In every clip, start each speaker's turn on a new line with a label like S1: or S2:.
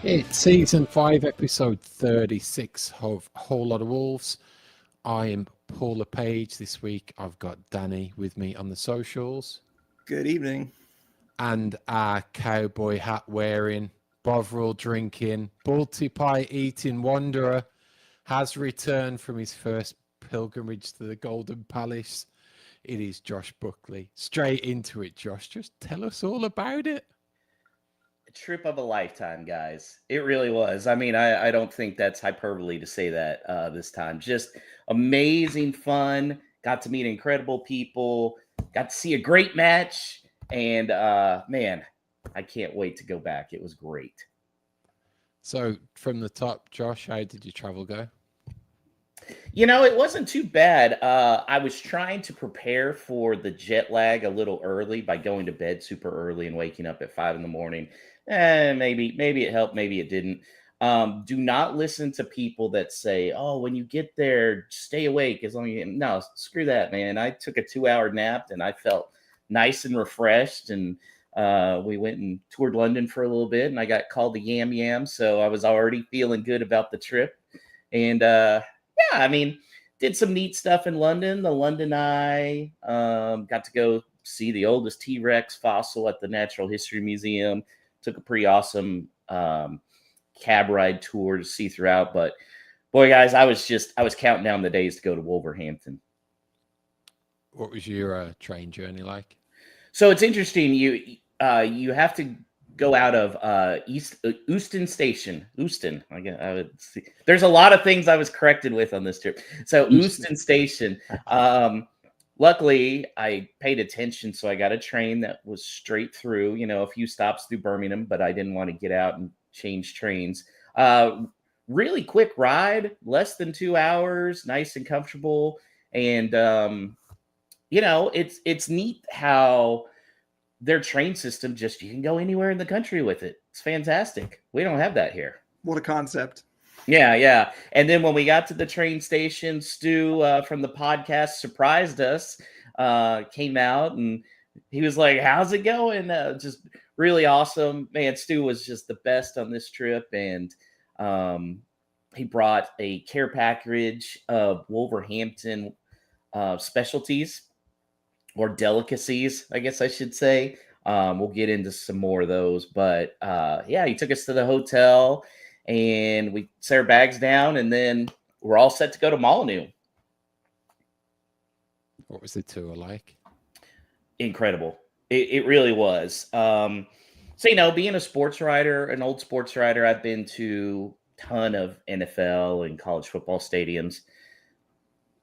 S1: It's season 5, episode 36 of Whole Lot of Wolves. I am Paula Page. This week I've got Danny with me on the socials,
S2: Good evening.
S1: and our cowboy hat wearing, Bovril drinking, Balti pie eating wanderer has returned from his first pilgrimage to the Golden Palace. It is Josh Buckley. Straight into it, Josh. Just tell us all about it.
S3: Trip of a lifetime, guys. It really was. I mean, I don't think that's hyperbole to say that this time. Just amazing fun. Got to meet incredible people. Got to see a great match. And man, I can't wait to go back. It was great.
S1: So, from the top, Josh, how did your travel go?
S3: It wasn't too bad. I was trying to prepare for the jet lag a little early by going to bed super early and waking up at 5 in the morning. Maybe it helped, maybe it didn't. Do not listen to people that say, "Oh, when you get there, stay awake as long as you." No, screw that, man. I took a 2-hour nap and I felt nice and refreshed. And we went and toured London for a little bit, and I got called the Yam Yam, so I was already feeling good about the trip. And yeah, I mean, did some neat stuff in London. The London Eye, got to go see the oldest T-Rex fossil at the Natural History Museum. Took a pretty awesome cab ride tour to see throughout. But boy, guys, I was counting down the days to go to Wolverhampton.
S1: What was your train journey like?
S3: So it's interesting. You have to go out of Euston Station. Euston. I would see. There's a lot of things I was corrected with on this trip. So Euston Station. Luckily, I paid attention, so I got a train that was straight through. A few stops through Birmingham, but I didn't want to get out and change trains. Really quick ride, less than 2 hours, nice and comfortable. And it's neat how their train system, just you can go anywhere in the country with it. It's fantastic. We don't have that here.
S2: What a concept.
S3: Yeah. And then when we got to the train station, Stu from the podcast surprised us, came out, and he was like, "How's it going?" Just really awesome. Man, Stu was just the best on this trip. And he brought a care package of Wolverhampton specialties, or delicacies, I guess I should say. We'll get into some more of those. But yeah, he took us to the hotel, and we set our bags down, and then we're all set to go to Molineux.
S1: What was the tour like?
S3: Incredible. It really was. So, being a sports writer, an old sports writer, I've been to a ton of NFL and college football stadiums.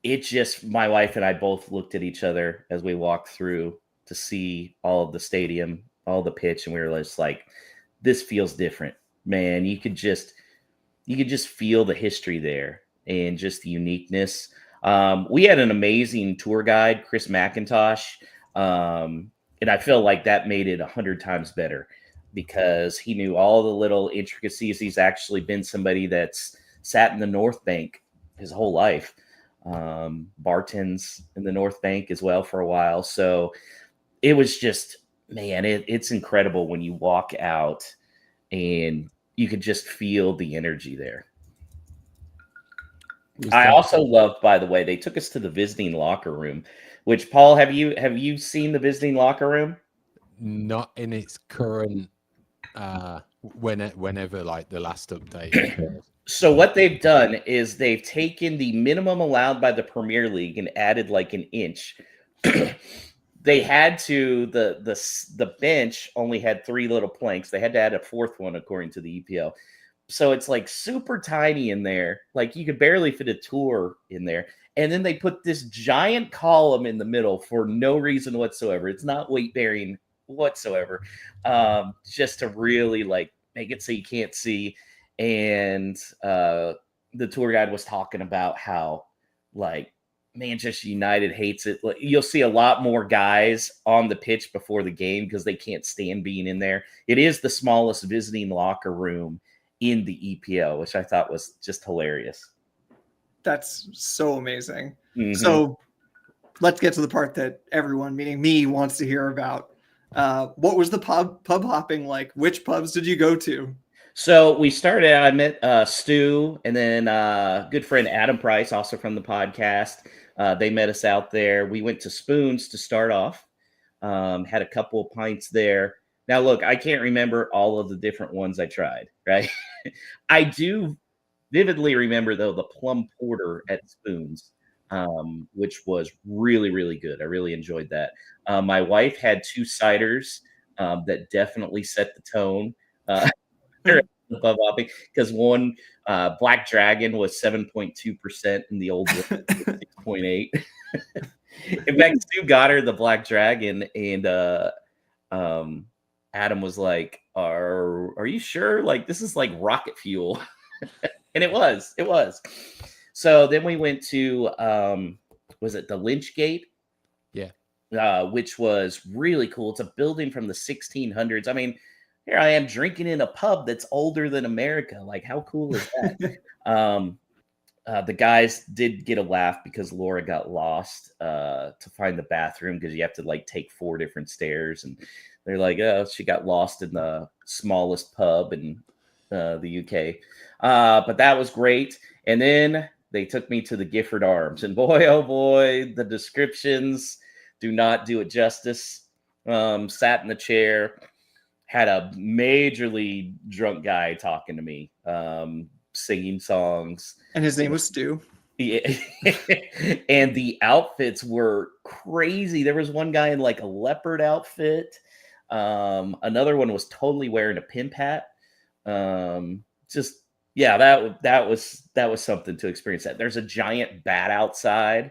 S3: It's just, my wife and I both looked at each other as we walked through to see all of the stadium, all the pitch, and we were just like, this feels different, man. You could just feel the history there and just the uniqueness. We had an amazing tour guide, Chris McIntosh, and I feel like that made it 100 times better because he knew all the little intricacies. He's actually been somebody that's sat in the North Bank his whole life. Bartends in the North Bank as well for a while. So it was just, man, it's incredible when you walk out and you could just feel the energy there. I also loved, by the way, they took us to the visiting locker room, which, Paul, have you seen the visiting locker room?
S1: Not in its current whenever like the last update.
S3: So what they've done is they've taken the minimum allowed by the Premier League and added like an inch. They had to, the bench only had 3 little planks. They had to add a 4th one according to the EPL. So it's like super tiny in there. Like you could barely fit a tour in there. And then they put this giant column in the middle for no reason whatsoever. It's not weight bearing whatsoever. Just to really like make it so you can't see. And the tour guide was talking about how like Manchester United hates it. You'll see a lot more guys on the pitch before the game because they can't stand being in there. It is the smallest visiting locker room in the EPL, which I thought was just hilarious.
S2: That's so amazing.
S3: Mm-hmm.
S2: So let's get to the part that everyone, meaning me, wants to hear about. What was the pub hopping like? Which pubs did you go to?
S3: So we started out, I met Stu and then good friend Adam Price, also from the podcast. They met us out there. We went to Spoons to start off, had a couple of pints there. Now, look, I can't remember all of the different ones I tried, right? I do vividly remember, though, the plum porter at Spoons, which was really, really good. I really enjoyed that. My wife had two ciders that definitely set the tone. Uh, above hopping because one Black Dragon was 7.2% and the old one was 6.8. In fact, Stu got her the Black Dragon, and Adam was like, "Are you sure? Like this is like rocket fuel," and it was. So then we went to was it the Lynch Gate?
S1: Yeah.
S3: Which was really cool. It's a building from the 1600s. I mean, here I am drinking in a pub that's older than America. Like, how cool is that? The guys did get a laugh because Laura got lost to find the bathroom because you have to like take 4 different stairs, and they're like, "Oh, she got lost in the smallest pub in the UK." But that was great. And then they took me to the Gifford Arms, and boy, oh boy, the descriptions do not do it justice. Sat in the chair, had a majorly drunk guy talking to me, singing songs.
S2: And his name was Stu.
S3: Yeah. And the outfits were crazy. There was one guy in like a leopard outfit. Another one was totally wearing a pimp hat. Just, yeah, that was something to experience. That there's a giant bat outside,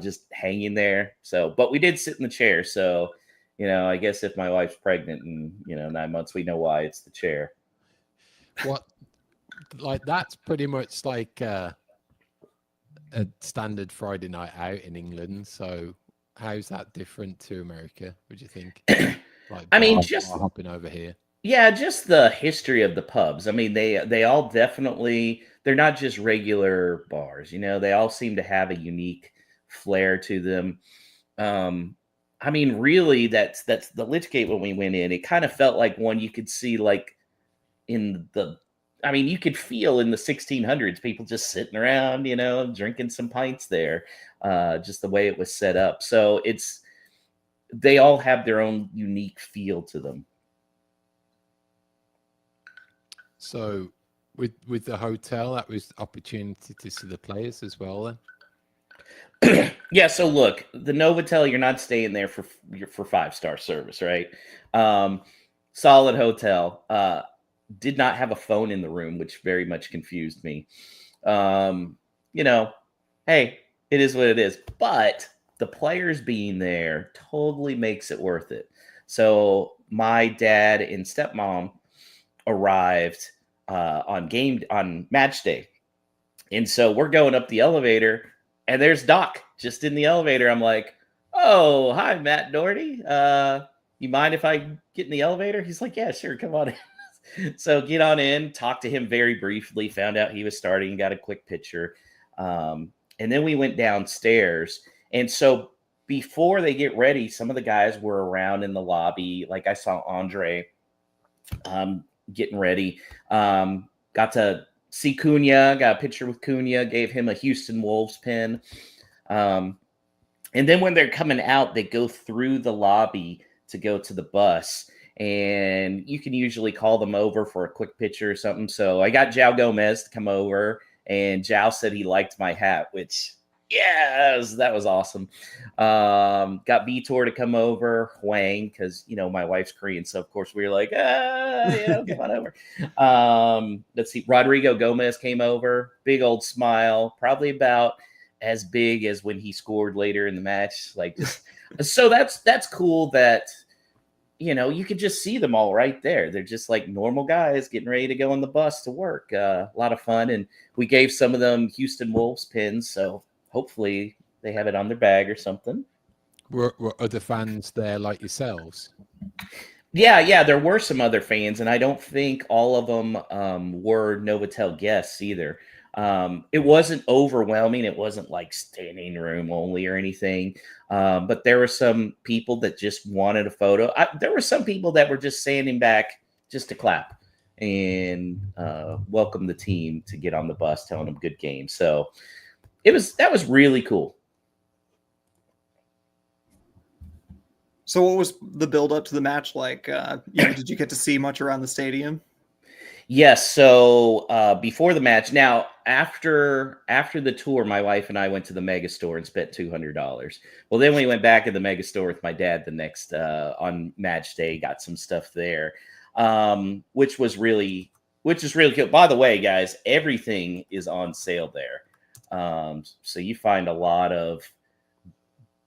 S3: just hanging there. So, but we did sit in the chair. So, I guess if my wife's pregnant in 9 months, we know why it's the chair.
S1: What, like that's pretty much like a standard Friday night out in England. So how's that different to America? Would you think? Like,
S3: I mean,
S1: bar
S3: just
S1: hopping over here.
S3: Yeah, just the history of the pubs. I mean, they all definitely, they're not just regular bars. They all seem to have a unique flair to them. I mean, really, that's the Lichgate when we went in. It kind of felt like one you could see like you could feel in the 1600s, people just sitting around, drinking some pints there, just the way it was set up. So they all have their own unique feel to them.
S1: So with the hotel, that was opportunity to see the players as well then?
S3: Yeah, so look, the Novotel, you're not staying there for 5-star service, right? Solid hotel. Did not have a phone in the room, which very much confused me. Hey, it is what it is. But the players being there totally makes it worth it. So my dad and stepmom arrived on match day. And so we're going up the elevator, and there's Doc just in the elevator. I'm like, "Oh, hi, Matt Doherty. You mind if I get in the elevator?" He's like, "Yeah, sure. Come on in." So get on in, talked to him very briefly, found out he was starting, got a quick picture. And then we went downstairs. And so before they get ready, some of the guys were around in the lobby. Like I saw Andre getting ready. Got to see Cunha, got a picture with Cunha, gave him a Houston Wolves pin. And then when they're coming out, they go through the lobby to go to the bus. And you can usually call them over for a quick picture or something. So I got João Gomez to come over, and João said he liked my hat, which, yeah, that was awesome. Got Vitor to come over, Huang, because, my wife's Korean. So, of course, we were like, come on over. Let's see. Rodrigo Gomez came over, big old smile, probably about as big as when he scored later in the match. Like, so that's cool that, you could just see them all right there. They're just like normal guys getting ready to go on the bus to work. A lot of fun. And we gave some of them Houston Wolves pins. So hopefully they have it on their bag or something.
S1: Were other fans there like yourselves?
S3: Yeah. There were some other fans, and I don't think all of them were Novotel guests either. It wasn't overwhelming. It wasn't like standing room only or anything. But there were some people that just wanted a photo. There were some people that were just standing back just to clap. and welcome the team to get on the bus, telling them good game. So that was really cool.
S2: So what was the build up to the match like? Did you get to see much around the stadium?
S3: Yes. So before the match, now after the tour, my wife and I went to the mega store and spent $200. Well, then we went back to the mega store with my dad the next on match day, got some stuff there, which is really cool. By the way, guys, everything is on sale there, so you find a lot of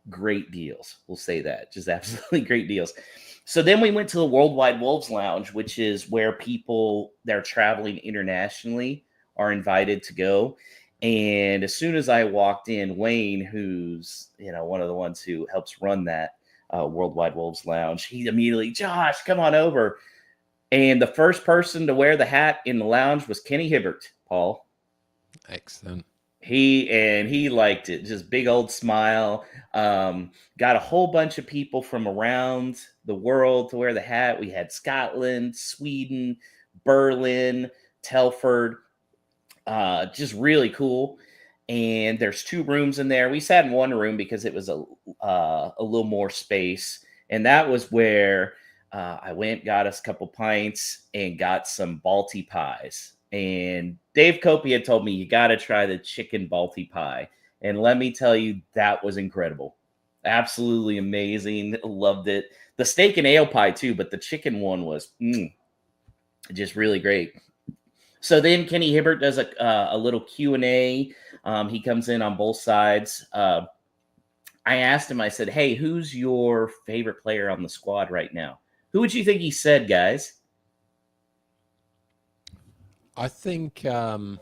S3: great deals. We'll say that, just absolutely great deals. So then we went to the Worldwide Wolves Lounge, which is where people that are traveling internationally are invited to go. And as soon as I walked in, Wayne, who's one of the ones who helps run that Worldwide Wolves Lounge, he immediately, Josh, come on over. And the first person to wear the hat in the lounge was Kenny Hibbert, Paul.
S1: Excellent.
S3: He liked it. Just big old smile. Got a whole bunch of people from around the world to wear the hat. We had Scotland, Sweden, Berlin, Telford. Just really cool. And there's 2 rooms in there. We sat in one room because it was a little more space. And that was where I went, got us a couple pints, and got some Balti pies. And Dave Coady had told me, you got to try the chicken Balti pie. And let me tell you, that was incredible. Absolutely amazing. Loved it. The steak and ale pie too, but the chicken one was just really great. So then Kenny Hibbert does a little Q&A. He comes in on both sides. I asked him, I said, hey, who's your favorite player on the squad right now? Who would you think he said, guys?
S1: I think I'm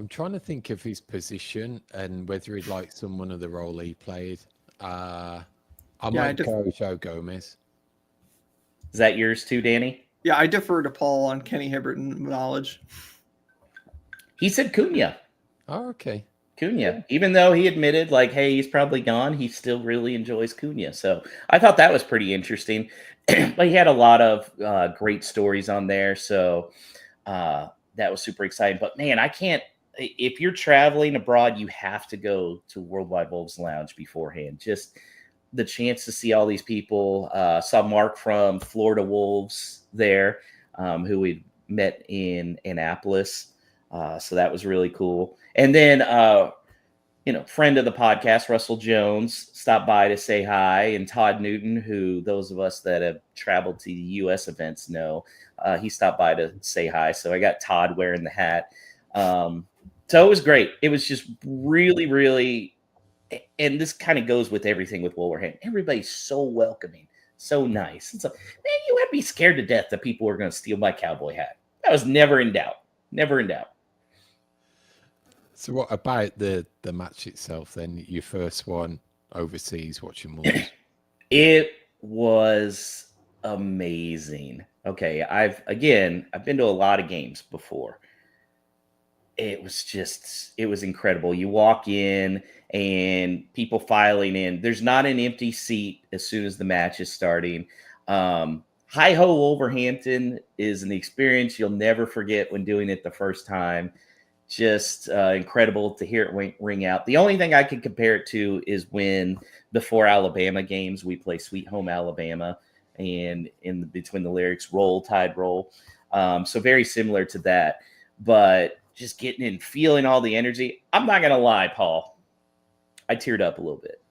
S1: trying to think of his position and whether he'd like someone of the role he played. I might go Joe Gomez.
S3: Is that yours too, Danny?
S2: Yeah, I defer to Paul on Kenny Hibbert knowledge.
S3: He said Cunha.
S1: Oh, okay.
S3: Cunha. Even though he admitted, like, hey, he's probably gone, he still really enjoys Cunha. So I thought that was pretty interesting. But he had a lot of great stories on there. So that was super exciting. But, man, if you're traveling abroad, you have to go to Worldwide Wolves Lounge beforehand. Just the chance to see all these people. Saw Mark from Florida Wolves there, who we met in Annapolis. So that was really cool. And then, friend of the podcast, Russell Jones, stopped by to say hi. And Todd Newton, who those of us that have traveled to the U.S. events know, he stopped by to say hi. So I got Todd wearing the hat. So it was great. It was just really, really, and this kind of goes with everything with Wolverhampton. Everybody's so welcoming, so nice. It's like, man, you had to be scared to death that people were going to steal my cowboy hat. That was never in doubt. Never in doubt.
S1: So what about the match itself then? Your first one overseas watching Mulv?
S3: It was amazing. Okay, I've been to a lot of games before. It was incredible. You walk in and people filing in. There's not an empty seat as soon as the match is starting. Hi-ho Wolverhampton is an experience you'll never forget when doing it the first time. Just incredible to hear it ring out. The only thing I could compare it to is when before Alabama games, we play Sweet Home Alabama, and between the lyrics, roll, tide, roll. So very similar to that, but just getting in, feeling all the energy. I'm not going to lie, Paul. I teared up a little bit.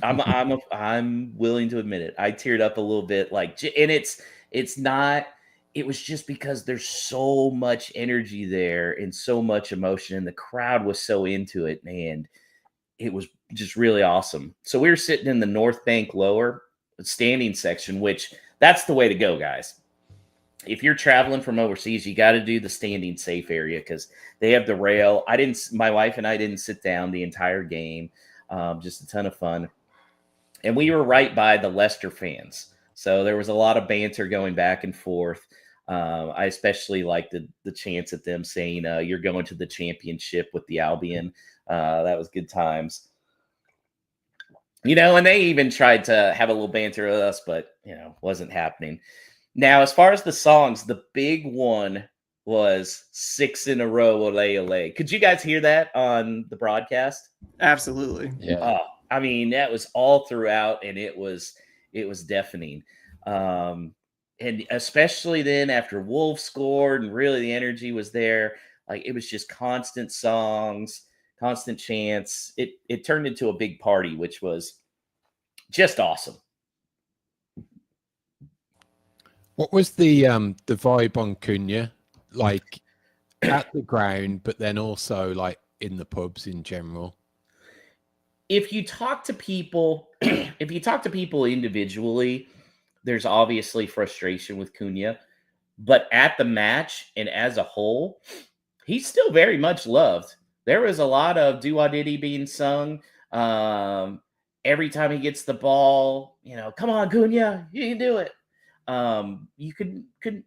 S3: I'm willing to admit it. I teared up a little bit, and it was just because there's so much energy there and so much emotion, and the crowd was so into it, and it was just really awesome. So we were sitting in the North Bank lower standing section, which that's the way to go, guys. If you're traveling from overseas, you got to do the standing safe area because they have the rail. My wife and I didn't sit down the entire game. Just a ton of fun. And we were right by the Leicester fans. So there was a lot of banter going back and forth. I especially liked the chants at them saying, you're going to the championship with the Albion. That was good times. And they even tried to have a little banter with us, but, wasn't happening. Now, as far as the songs, the big one was 6 in a row, ole ole. Could you guys hear that on the broadcast?
S2: Absolutely.
S1: Yeah.
S3: I mean, that was all throughout, and it was deafening. And especially then after Wolf scored, and really the energy was there. Like it was just constant songs, constant chants. It turned into a big party, which was just awesome.
S1: What was the vibe on Cunha like at the ground, but then also like in the pubs in general?
S3: If you talk to people, if you talk to people individually, there's obviously frustration with Cunha, but at the match and as a whole, he's still very much loved. There was a lot of doo-wah-diddy being sung. Every time he gets the ball, come on, Cunha, you can do it. You could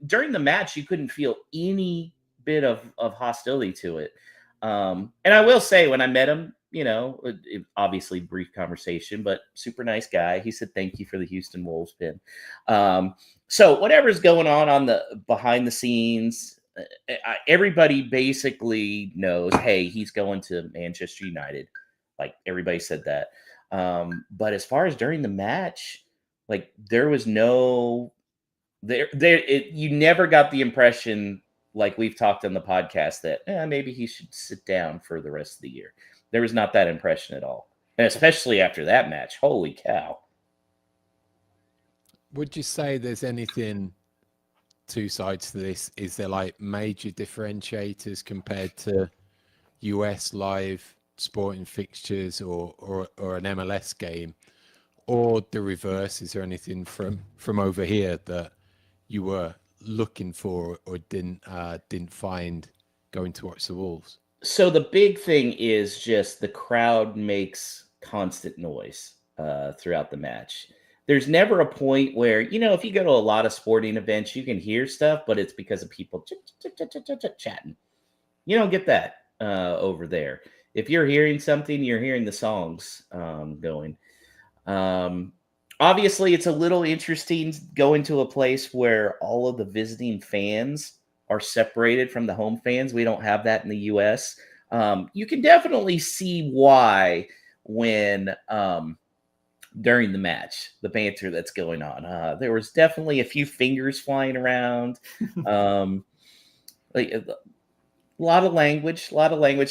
S3: during the match, you couldn't feel any bit of hostility to it. And I will say, when I met him, obviously brief conversation, but super nice guy. He said, thank you for the Houston Wolves pin. So whatever's going on the behind the scenes, everybody basically knows, hey, he's going to Manchester United. Like everybody said that. But as far as during the match, like there was no you never got the impression, like we've talked on the podcast, that maybe he should sit down for the rest of the year. There was not that impression at all. And especially after that match. Holy cow.
S1: Would you say there's anything, two sides to this? Is there like major differentiators compared to US live sporting fixtures or an MLS game? Or the reverse? Is there anything from over here that you were looking for or didn't find going to watch the Wolves?
S3: So the big thing is just the crowd makes constant noise throughout the match. There's never a point where, if you go to a lot of sporting events, you can hear stuff, but it's because of people chatting. You don't get that over there. If you're hearing something, you're hearing the songs going. Obviously, it's a little interesting going to a place where all of the visiting fans are separated from the home fans. We don't have that in the U.S. You can definitely see why when during the match, the banter that's going on. There was definitely a few fingers flying around. Like a lot of language.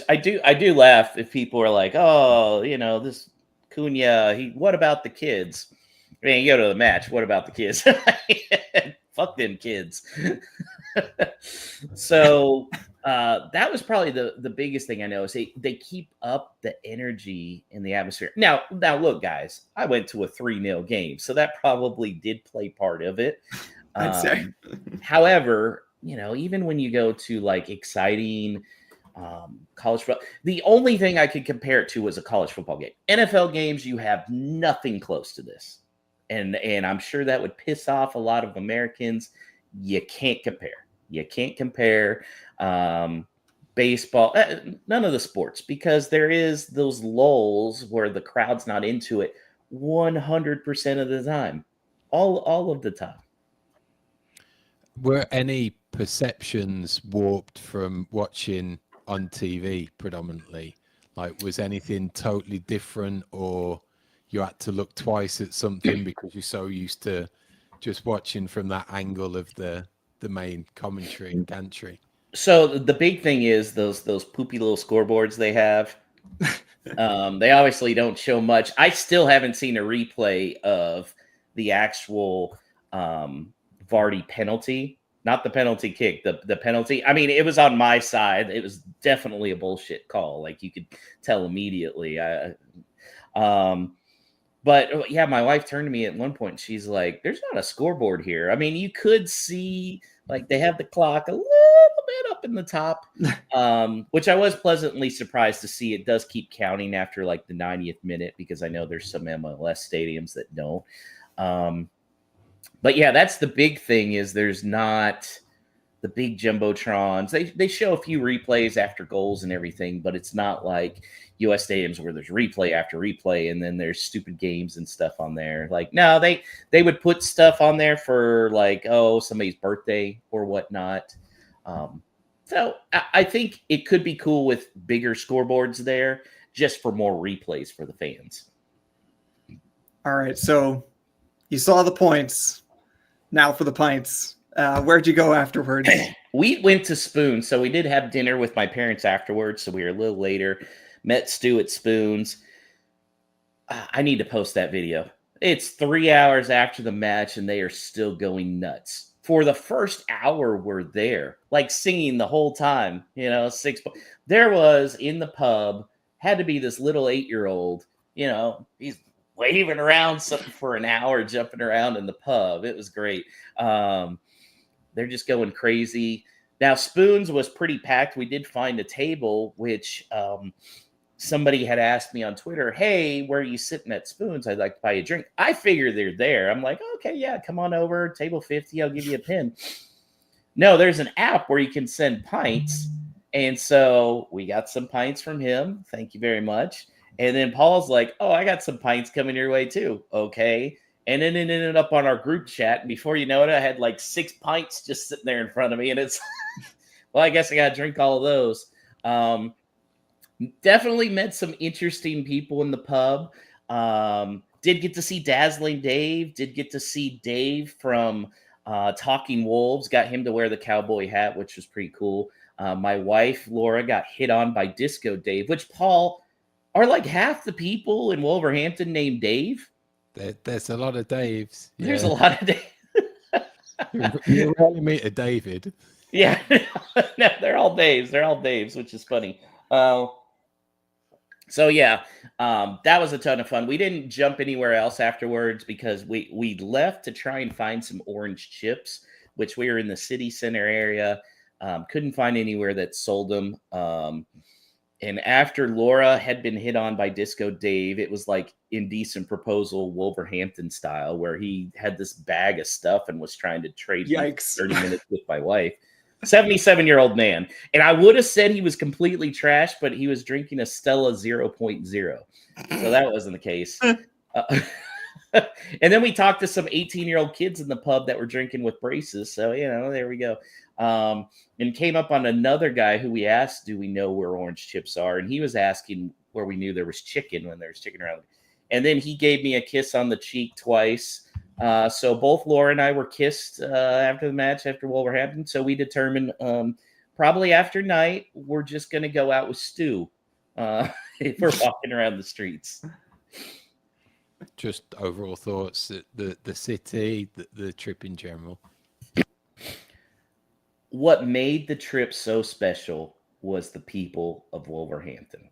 S3: I do laugh if people are like, oh, this Cunha, what about the kids? I mean, you go to the match, what about the kids? Fuck them kids. So that was probably the biggest thing I know is they keep up the energy in the atmosphere. Now look, guys, I went to a 3-0 game, so that probably did play part of it.
S2: I'd say.
S3: However, even when you go to like exciting college football, the only thing I could compare it to was a college football game. NFL games, you have nothing close to this. And I'm sure that would piss off a lot of Americans. You can't compare. Baseball, none of the sports, because there is those lulls where the crowd's not into it 100% of the time, all of the time.
S1: Were any perceptions warped from watching on TV predominantly? Like, was anything totally different, or you had to look twice at something because you're so used to just watching from that angle of the main commentary and gantry?
S3: So the big thing is those poopy little scoreboards they have. They obviously don't show much. I still haven't seen a replay of the actual Vardy penalty, not the penalty kick, the penalty. I mean, it was on my side. It was definitely a bullshit call. Like you could tell immediately. But yeah, my wife turned to me at one point and she's like, there's not a scoreboard here. I mean, you could see like they have the clock a little bit up in the top, which I was pleasantly surprised to see. It does keep counting after like the 90th minute, because I know there's some MLS stadiums that don't. But yeah, that's the big thing, is there's not the the big jumbotrons. They show a few replays after goals and everything, but it's not like US stadiums where there's replay after replay and then there's stupid games and stuff on there. Like, no, they would put stuff on there for like, oh, somebody's birthday or whatnot. So I think it could be cool with bigger scoreboards there just for more replays for the fans.
S2: All right, so you saw the points. Now for the pints. Where'd you go afterwards?
S3: We went to Spoons, so we did have dinner with my parents afterwards, so we were a little later. Met Stu at Spoons. I need to post that video. It's 3 hours after the match, and they are still going nuts. For the first hour, we're there, like singing the whole time. You know, there was in the pub, had to be this little 8-year-old, you know, he's waving around something for an hour, jumping around in the pub. It was great. They're just going crazy. Now, Spoons was pretty packed. We did find a table, which somebody had asked me on Twitter, hey, where are you sitting at Spoons? I'd like to buy you a drink. I figure they're there. I'm like, okay, yeah, come on over. Table 50, I'll give you a pin. No, there's an app where you can send pints. And so we got some pints from him. Thank you very much. And then Paul's like, oh, I got some pints coming your way too. Okay. And then it ended up on our group chat. And before you know it, I had like 6 pints just sitting there in front of me. And it's, well, I guess I got to drink all of those. Definitely met some interesting people in the pub. Did get to see Dazzling Dave. Did get to see Dave from Talking Wolves. Got him to wear the cowboy hat, which was pretty cool. My wife, Laura, got hit on by Disco Dave, which, Paul, are like half the people in Wolverhampton named Dave?
S1: There's a lot of Daves. Yeah.
S3: There's a lot of Daves.
S1: You rarely meet a David.
S3: Yeah. No, they're all Daves. They're all Daves, which is funny. So, yeah, that was a ton of fun. We didn't jump anywhere else afterwards because we left to try and find some orange chips, which we were in the city center area. Couldn't find anywhere that sold them. And after Laura had been hit on by Disco Dave, it was like Indecent Proposal Wolverhampton style, where he had this bag of stuff and was trying to trade 30 minutes with my wife. 77-year-old man. And I would have said he was completely trash, but he was drinking a Stella 0.0. So that wasn't the case. And then we talked to some 18-year-old kids in the pub that were drinking with braces. So, you know, there we go. And came up on another guy who we asked, do we know where orange chips are? And he was asking where we knew there was chicken when there was chicken around. And then he gave me a kiss on the cheek twice. So both Laura and I were kissed after the match, after Wolverhampton. So we determined probably after night, we're just going to go out with Stu if we're walking around the streets.
S1: Just overall thoughts, the city, the trip in general.
S3: What made the trip so special was the people of Wolverhampton.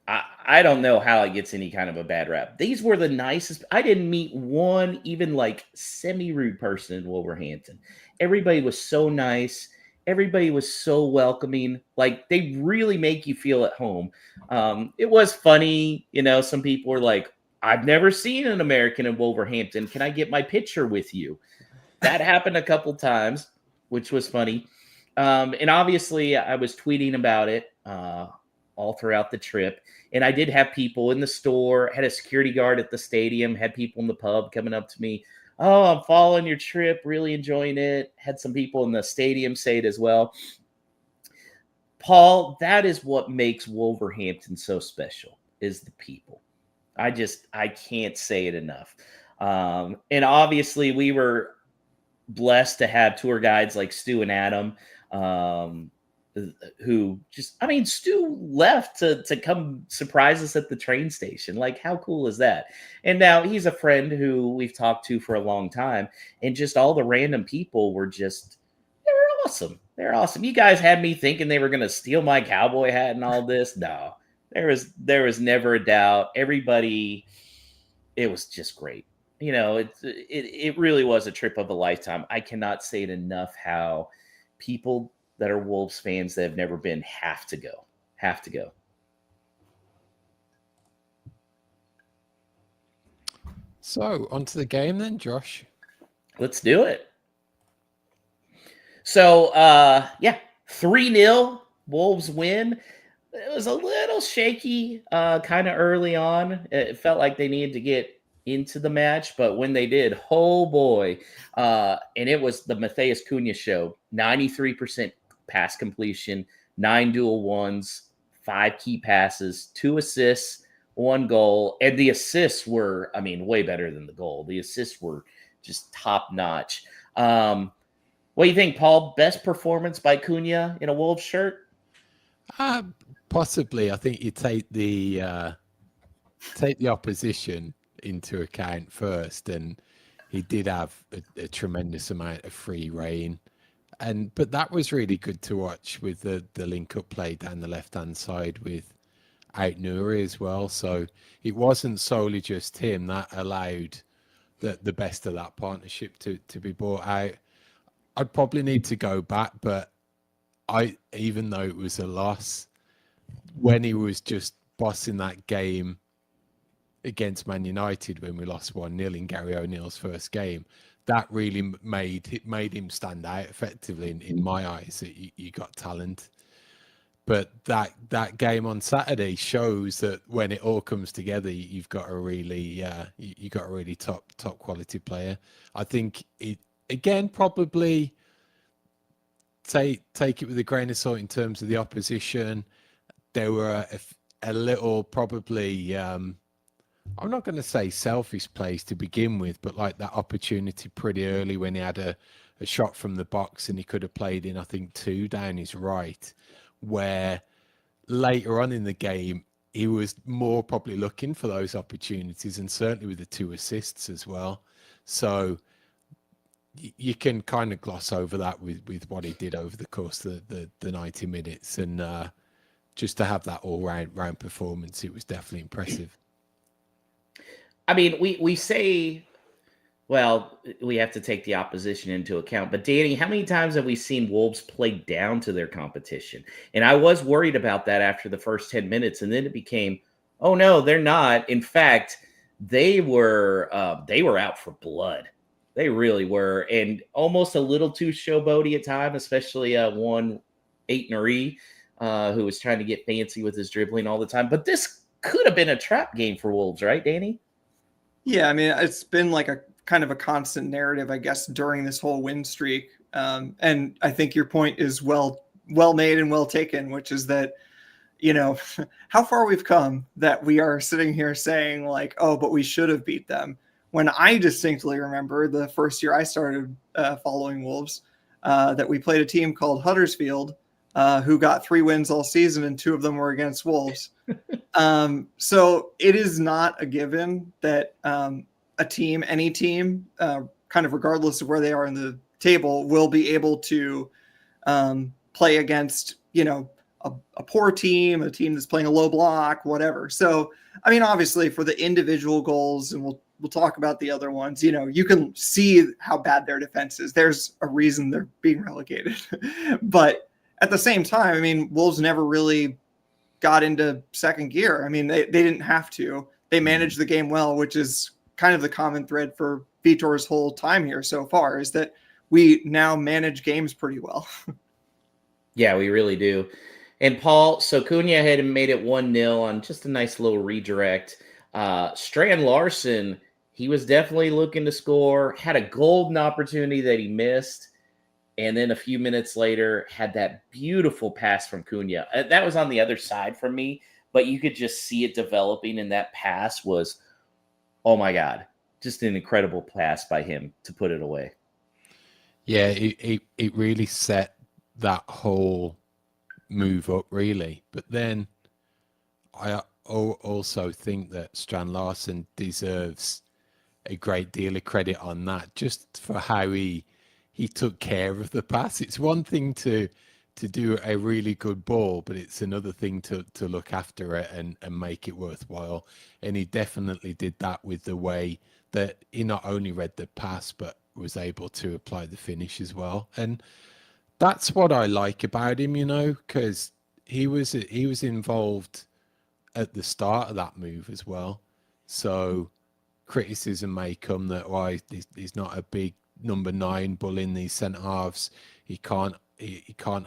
S3: I don't know how it gets any kind of a bad rap. These were the nicest. I didn't meet one even like semi-rude person in Wolverhampton. Everybody was so nice. Everybody was so welcoming. Like, they really make you feel at home. It was funny. You know, some people were like, I've never seen an American in Wolverhampton. Can I get my picture with you? That happened a couple times, which was funny. And obviously I was tweeting about it all throughout the trip. And I did have people in the store, had a security guard at the stadium, had people in the pub coming up to me. Oh, I'm following your trip, really enjoying it. Had some people in the stadium say it as well. Paul, that is what makes Wolverhampton so special, is the people. I can't say it enough. And obviously we were blessed to have tour guides like Stu and Adam, who just, I mean, Stu left to come surprise us at the train station. Like, how cool is that? And now he's a friend who we've talked to for a long time, and just all the random people were just, they were awesome. They're awesome. You guys had me thinking they were going to steal my cowboy hat and all this. No, there was never a doubt. Everybody, it was just great. You know, it really was a trip of a lifetime. I cannot say it enough how people that are Wolves fans that have never been have to go.
S1: So, on to the game then, Josh.
S3: Let's do it. So, yeah, 3-0 Wolves win. It was a little shaky kind of early on. It felt like they needed to get into the match, but when they did, oh boy. And it was the Matheus Cunha show. 93% pass completion, 9 dual ones, 5 key passes, 2 assists, 1 goal. And the assists were, I mean, way better than the goal. The assists were just top notch. What do you think, Paul? Best performance by Cunha in a Wolves shirt?
S1: Possibly. I think you take the opposition into account first, and he did have a tremendous amount of free reign, but that was really good to watch with the link up play down the left hand side with Nuri as well. So it wasn't solely just him that allowed the best of that partnership to be brought out. I'd probably need to go back, but even though it was a loss, when he was just bossing that game against Man United when we lost 1-0 in Gary O'Neill's first game, that really made him stand out effectively in my eyes. You got talent. But that game on Saturday shows that when it all comes together, you've got a really top quality player. I think it again probably take it with a grain of salt in terms of the opposition. There were a little probably I'm not going to say selfish plays to begin with, but like that opportunity pretty early when he had a shot from the box and he could have played in, I think, 2 down his right, where later on in the game, he was more probably looking for those opportunities, and certainly with the 2 assists as well. So you can kind of gloss over that with what he did over the course of the 90 minutes. And just to have that all-round performance, it was definitely impressive.
S3: I mean, we say, well, we have to take the opposition into account. But Danny, how many times have we seen Wolves play down to their competition? And I was worried about that after the first 10 minutes. And then it became, oh, no, they're not. In fact, they were out for blood. They really were. And almost a little too showboaty at time, especially one Aït-Nouri, who was trying to get fancy with his dribbling all the time. But this could have been a trap game for Wolves, right, Danny?
S2: Yeah, I mean, it's been like a kind of a constant narrative, I guess, during this whole win streak. And I think your point is well made and well taken, which is that, you know, how far we've come that we are sitting here saying like, oh, but we should have beat them. When I distinctly remember the first year I started following Wolves, that we played a team called Huddersfield, who got 3 wins all season, and 2 of them were against Wolves. So it is not a given that any team, kind of regardless of where they are in the table, will be able to play against, you know, a poor team, a team that's playing a low block, whatever. So, I mean, obviously for the individual goals, and we'll talk about the other ones, you know, you can see how bad their defense is. There's a reason they're being relegated. But at the same time, I mean, Wolves never really got into second gear. I mean, they didn't have to. They managed the game well, which is kind of the common thread for Vitor's whole time here so far, is that we now manage games pretty well.
S3: Yeah, we really do. And Paul, so Cunha had made it 1-0 on just a nice little redirect. Strand Larson, he was definitely looking to score, had a golden opportunity that he missed. And then a few minutes later, had that beautiful pass from Cunha. That was on the other side from me, but you could just see it developing, and that pass was, oh my God, just an incredible pass by him to put it away.
S1: Yeah, it really set that whole move up, really. But then I also think that Strand Larson deserves a great deal of credit on that, just for how he took care of the pass. It's one thing to do a really good ball, but it's another thing to look after it and make it worthwhile. And he definitely did that with the way that he not only read the pass, but was able to apply the finish as well. And that's what I like about him, you know, because he was involved at the start of that move as well. So criticism may come that why he's not a big number 9 bullying these centre halves. He can't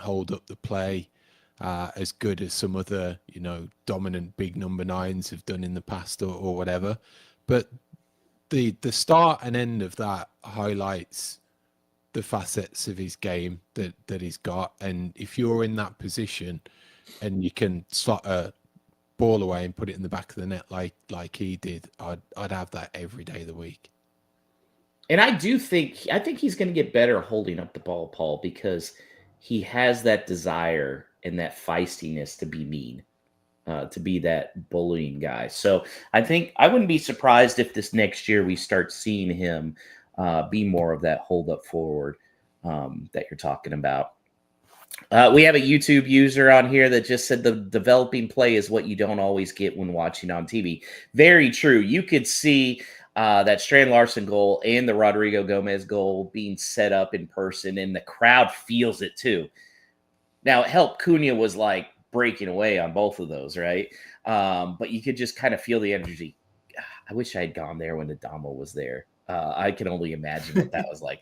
S1: hold up the play as good as some other, dominant big number 9s have done in the past or whatever. But the start and end of that highlights the facets of his game that he's got. And if you're in that position and you can slot a ball away and put it in the back of the net like he did, I'd have that every day of the week.
S3: And I think he's going to get better holding up the ball, Paul, because he has that desire and that feistiness to be mean, to be that bullying guy. So I think I wouldn't be surprised if this next year we start seeing him be more of that hold up forward that you're talking about. We have a YouTube user on here that just said the developing play is what you don't always get when watching on TV. Very true. You could see that Strand Larson goal and the Rodrigo Gomez goal being set up in person, and the crowd feels it too. Now, it helped Cunha was like breaking away on both of those, right? But you could just kind of feel the energy. I wish I had gone there when Adamo was there. I can only imagine what that was like.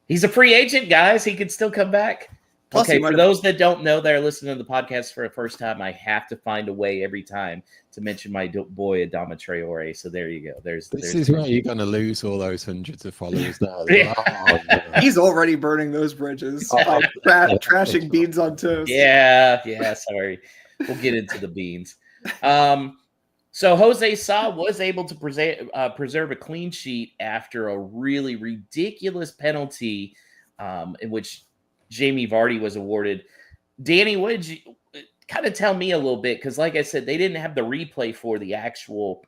S3: He's a free agent, guys. He could still come back.
S2: Plus,
S3: okay, for those that don't know, that are listening to the podcast for the first time, I have to find a way every time to mention my boy Adama Traore. So there you go. This
S1: is where you're going to lose all those hundreds of followers now.
S2: He's already burning those bridges by trashing beans on toast.
S3: Yeah. Sorry, we'll get into the beans. So Jose Sa was able to preserve a clean sheet after a really ridiculous penalty in which Jamie Vardy was awarded. Danny, what did you kind of tell me a little bit? Because like I said, they didn't have the replay for the actual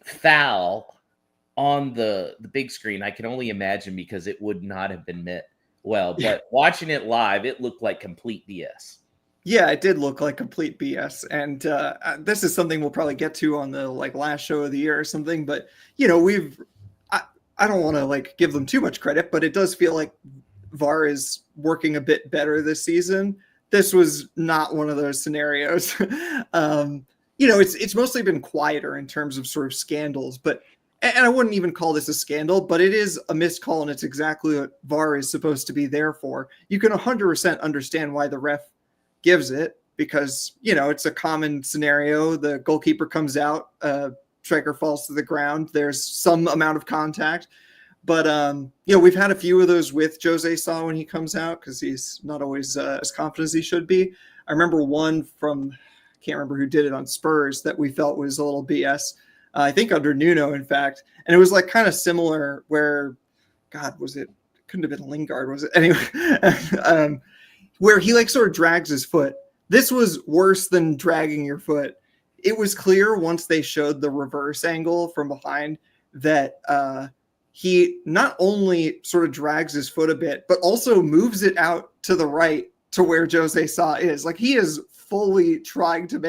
S3: foul on the big screen. I can only imagine because it would not have been met well. But watching it live, it looked like complete BS.
S2: Yeah, it did look like complete BS. And this is something we'll probably get to on the last show of the year or something. But, I don't want to give them too much credit, but it does feel like VAR is working a bit better this season. This was not one of those scenarios. It's mostly been quieter in terms of sort of scandals, and I wouldn't even call this a scandal, but it is a missed call, and it's exactly what VAR is supposed to be there for. You can 100% understand why the ref gives it, because it's a common scenario. The goalkeeper comes out, striker falls to the ground, there's some amount of contact, but we've had a few of those with Jose Sa when he comes out, because he's not always as confident as he should be. I remember one from, I can't remember who did it on Spurs, that we felt was a little BS, I think under Nuno, in fact, and it was kind of similar where, God, was it couldn't have been Lingard, was it? Anyway, where he sort of drags his foot. This was worse than dragging your foot. It was clear once they showed the reverse angle from behind that he not only sort of drags his foot a bit, but also moves it out to the right to where Jose Sa is. He is fully trying to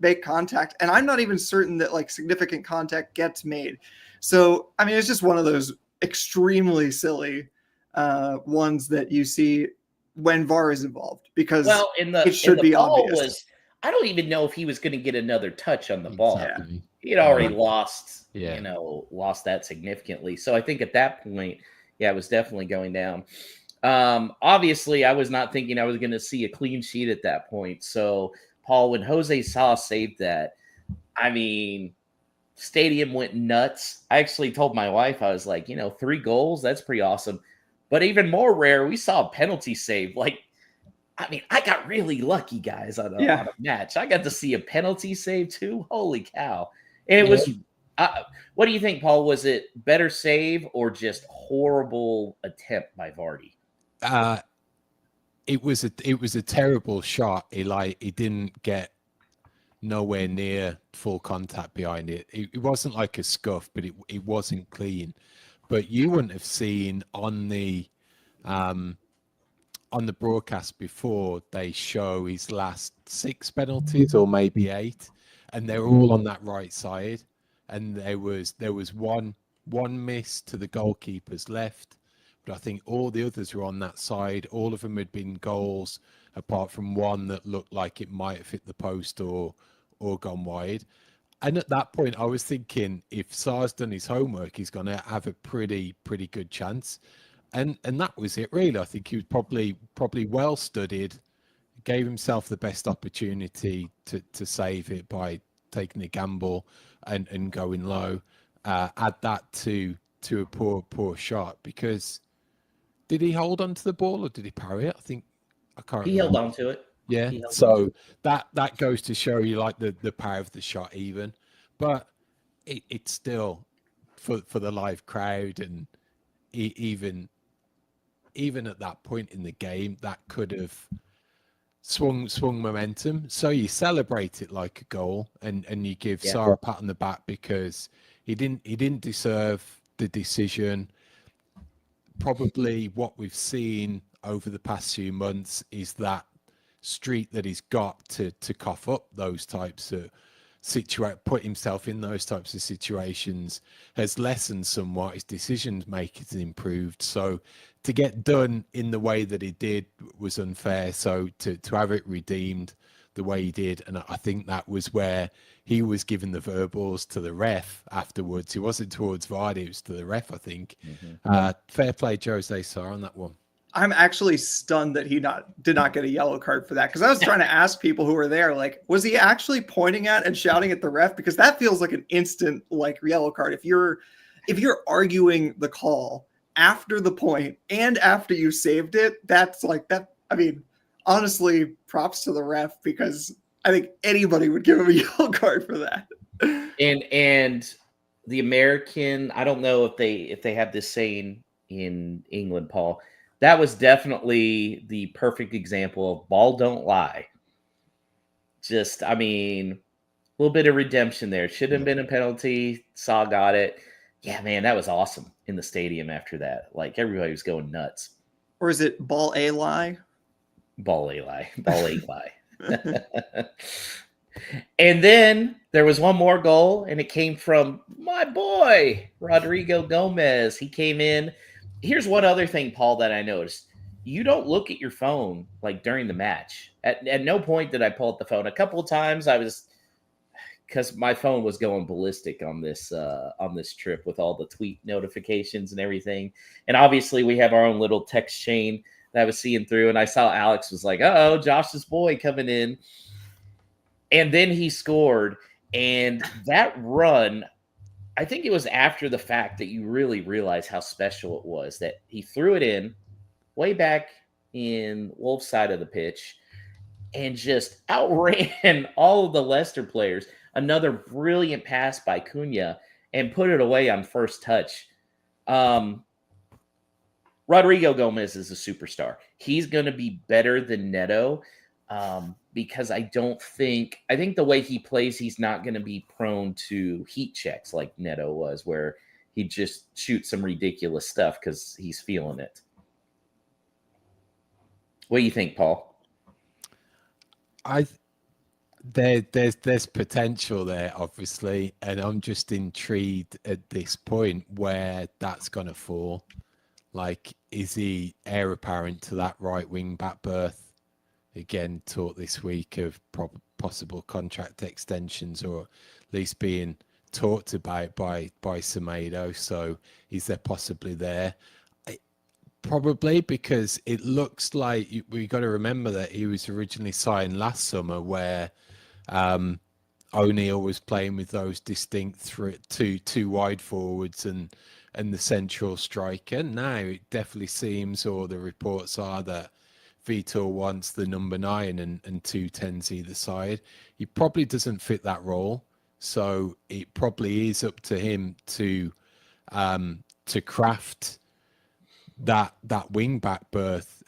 S2: make contact. And I'm not even certain that significant contact gets made. So, I mean, it's just one of those extremely silly ones that you see when VAR is involved, because it should be obvious.
S3: I don't even know if he was going to get another touch on the ball.
S1: Exactly.
S3: He'd already lost that significantly. So I think at that point, it was definitely going down. Obviously, I was not thinking I was going to see a clean sheet at that point. So, Paul, when Jose Sa saved that, I mean, stadium went nuts. I actually told my wife, I was like, 3 goals, that's pretty awesome. But even more rare, we saw a penalty save. I got really lucky, guys, on a match. I got to see a penalty save too. Holy cow. And it was, what do you think, Paul? Was it better save or just horrible attempt by Vardy?
S1: It was a terrible shot. He didn't get nowhere near full contact behind it. It wasn't like a scuff, but it wasn't clean. But you wouldn't have seen on the broadcast before they show his last 6 penalties or maybe 8, and they're all on that right side. And there was one miss to the goalkeeper's left, but I think all the others were on that side. All of them had been goals, apart from one that looked like it might have hit the post or gone wide. And at that point, I was thinking, if Sar's done his homework, he's going to have a pretty good chance. And that was it, really. I think he was probably well studied, gave himself the best opportunity to save it by taking a gamble and going low. Add that to a poor shot, because did he hold on to the ball or did he parry it? I can't
S3: He held
S1: remember.
S3: on to it.
S1: Yeah.
S3: He held on to
S1: So
S3: it.
S1: that goes to show you like the power of the shot even. But it's still for the live crowd, and even at that point in the game, that could have swung momentum. So you celebrate it like a goal, and you give
S3: Yeah.
S1: Sarr a pat on the back, because he didn't deserve the decision. Probably what we've seen over the past few months is that streak that he's got to cough up those types of put himself in those types of situations has lessened somewhat. His decision making has improved. So to get done in the way that he did was unfair. So to have it redeemed the way he did, and I think that was where he was giving the verbals to the ref afterwards. He wasn't towards Vardy, it was to the ref, I think. Fair play, Jose Sarr, on that one.
S2: I'm actually stunned that he did not get a yellow card for that, because I was trying to ask people who were there, like, was he actually pointing at and shouting at the ref? Because that feels like an instant like yellow card. If you're arguing the call after the point and after you saved it, that's like that. I mean, honestly, props to the ref, because I think anybody would give him a yellow card for that.
S3: And the American, I don't know if they have this saying in England, Paul. That was definitely the perfect example of ball don't lie. Just, I mean, a little bit of redemption there. Should have been a penalty. Saw got it. Yeah, man, that was awesome in the stadium after that. Like, everybody was going nuts.
S2: Or is it ball a lie?
S3: Ball a lie. Ball a lie. And then there was one more goal, and it came from my boy, Rodrigo Gomez. He came in. Here's one other thing, Paul, that I noticed. You don't look at your phone like during the match. At no point did I pull up the phone. A couple of times I was, because my phone was going ballistic on this trip with all the tweet notifications and everything. And obviously we have our own little text chain that I was seeing through, and I saw Alex was like, "Uh-oh, Josh's boy coming in." And then he scored, and that run, I think it was after the fact that you really realize how special it was that he threw it in way back in Wolf's side of the pitch and just outran all of the Leicester players. Another brilliant pass by Cunha, and put it away on first touch. Rodrigo Gomez is a superstar. He's going to be better than Neto. Because I think the way he plays, he's not going to be prone to heat checks like Neto was, where he just shoots some ridiculous stuff because he's feeling it. What do you think, Paul?
S1: There's potential there, obviously, and I'm just intrigued at this point where that's going to fall. Like, is he heir apparent to that right wing back berth? Again, talk this week of possible contract extensions, or at least being talked about by Semedo. So is there possibly there? Probably, because it looks like we got to remember that he was originally signed last summer, where O'Neill was playing with those distinct two wide forwards and the central striker. Now it definitely seems, or the reports are, that Vitor wants the number 9 and 2 10s either side. He probably doesn't fit that role, so it probably is up to him to craft that wing back berth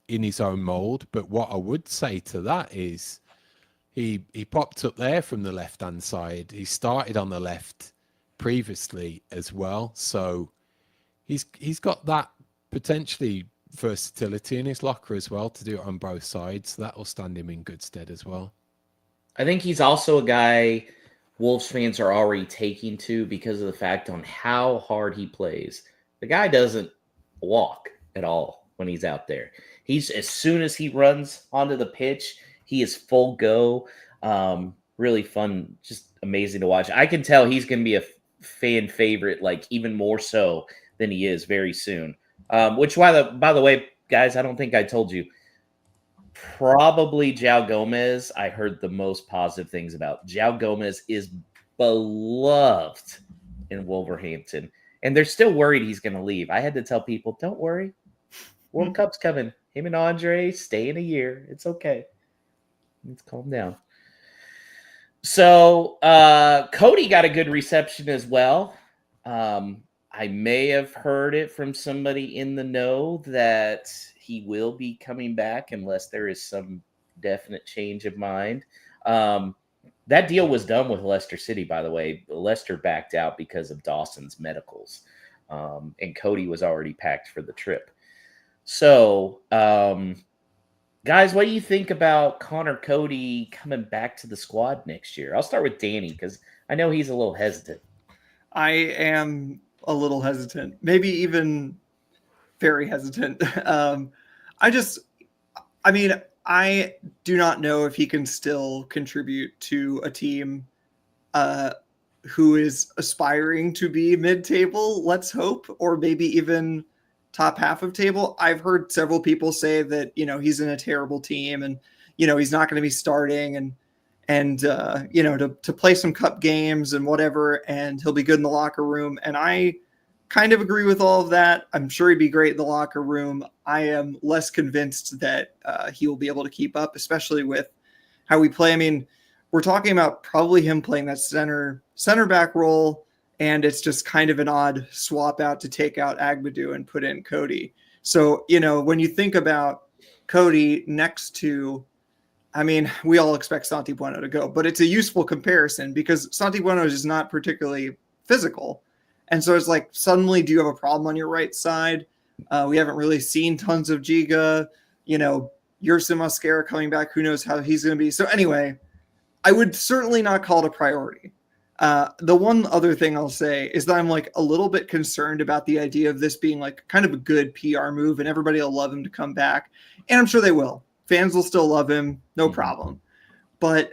S1: in his own mold. But what I would say to that is he popped up there from the left hand side. He started on the left previously as well, so he's got that potentially versatility in his locker as well to do it on both sides. So that will stand him in good stead as well.
S3: I think he's also a guy Wolves fans are already taking to because of the fact on how hard he plays. The guy doesn't walk at all when he's out there. He's, as soon as he runs onto the pitch, he is full go. Really fun, just amazing to watch. I can tell he's going to be a fan favorite, like even more so than he is very soon. Which, by the way, guys, I don't think I told you. Probably João Gomez, I heard the most positive things about. João Gomez is beloved in Wolverhampton, and they're still worried he's going to leave. I had to tell people, don't worry. World Cup's coming. Him and Andre stay in a year. It's okay. Let's calm down. So Coady got a good reception as well. I may have heard it from somebody in the know that he will be coming back unless there is some definite change of mind. That deal was done with Leicester City, by the way. Leicester backed out because of Dawson's medicals, and Coady was already packed for the trip. So, guys, what do you think about Connor Coady coming back to the squad next year? I'll start with Danny because I know he's a little hesitant.
S2: I am a little hesitant, maybe even very hesitant. I do not know if he can still contribute to a team who is aspiring to be mid-table, let's hope, or maybe even top half of table. I've heard several people say that, he's in a terrible team and, he's not going to be starting and to play some cup games and whatever, and he'll be good in the locker room. And I kind of agree with all of that. I'm sure he'd be great in the locker room. I am less convinced that he will be able to keep up, especially with how we play. I mean, we're talking about probably him playing that center back role, and it's just kind of an odd swap out to take out Agbadou and put in Coady. So, when you think about Coady next to, we all expect Santi Bueno to go, but it's a useful comparison because Santi Bueno is not particularly physical. And so it's like, suddenly, do you have a problem on your right side? We haven't really seen tons of Giga, Yersin Mosquera coming back. Who knows how he's going to be? So anyway, I would certainly not call it a priority. The one other thing I'll say is that I'm like a little bit concerned about the idea of this being like kind of a good PR move and everybody will love him to come back. And I'm sure they will. Fans will still love him. No problem. But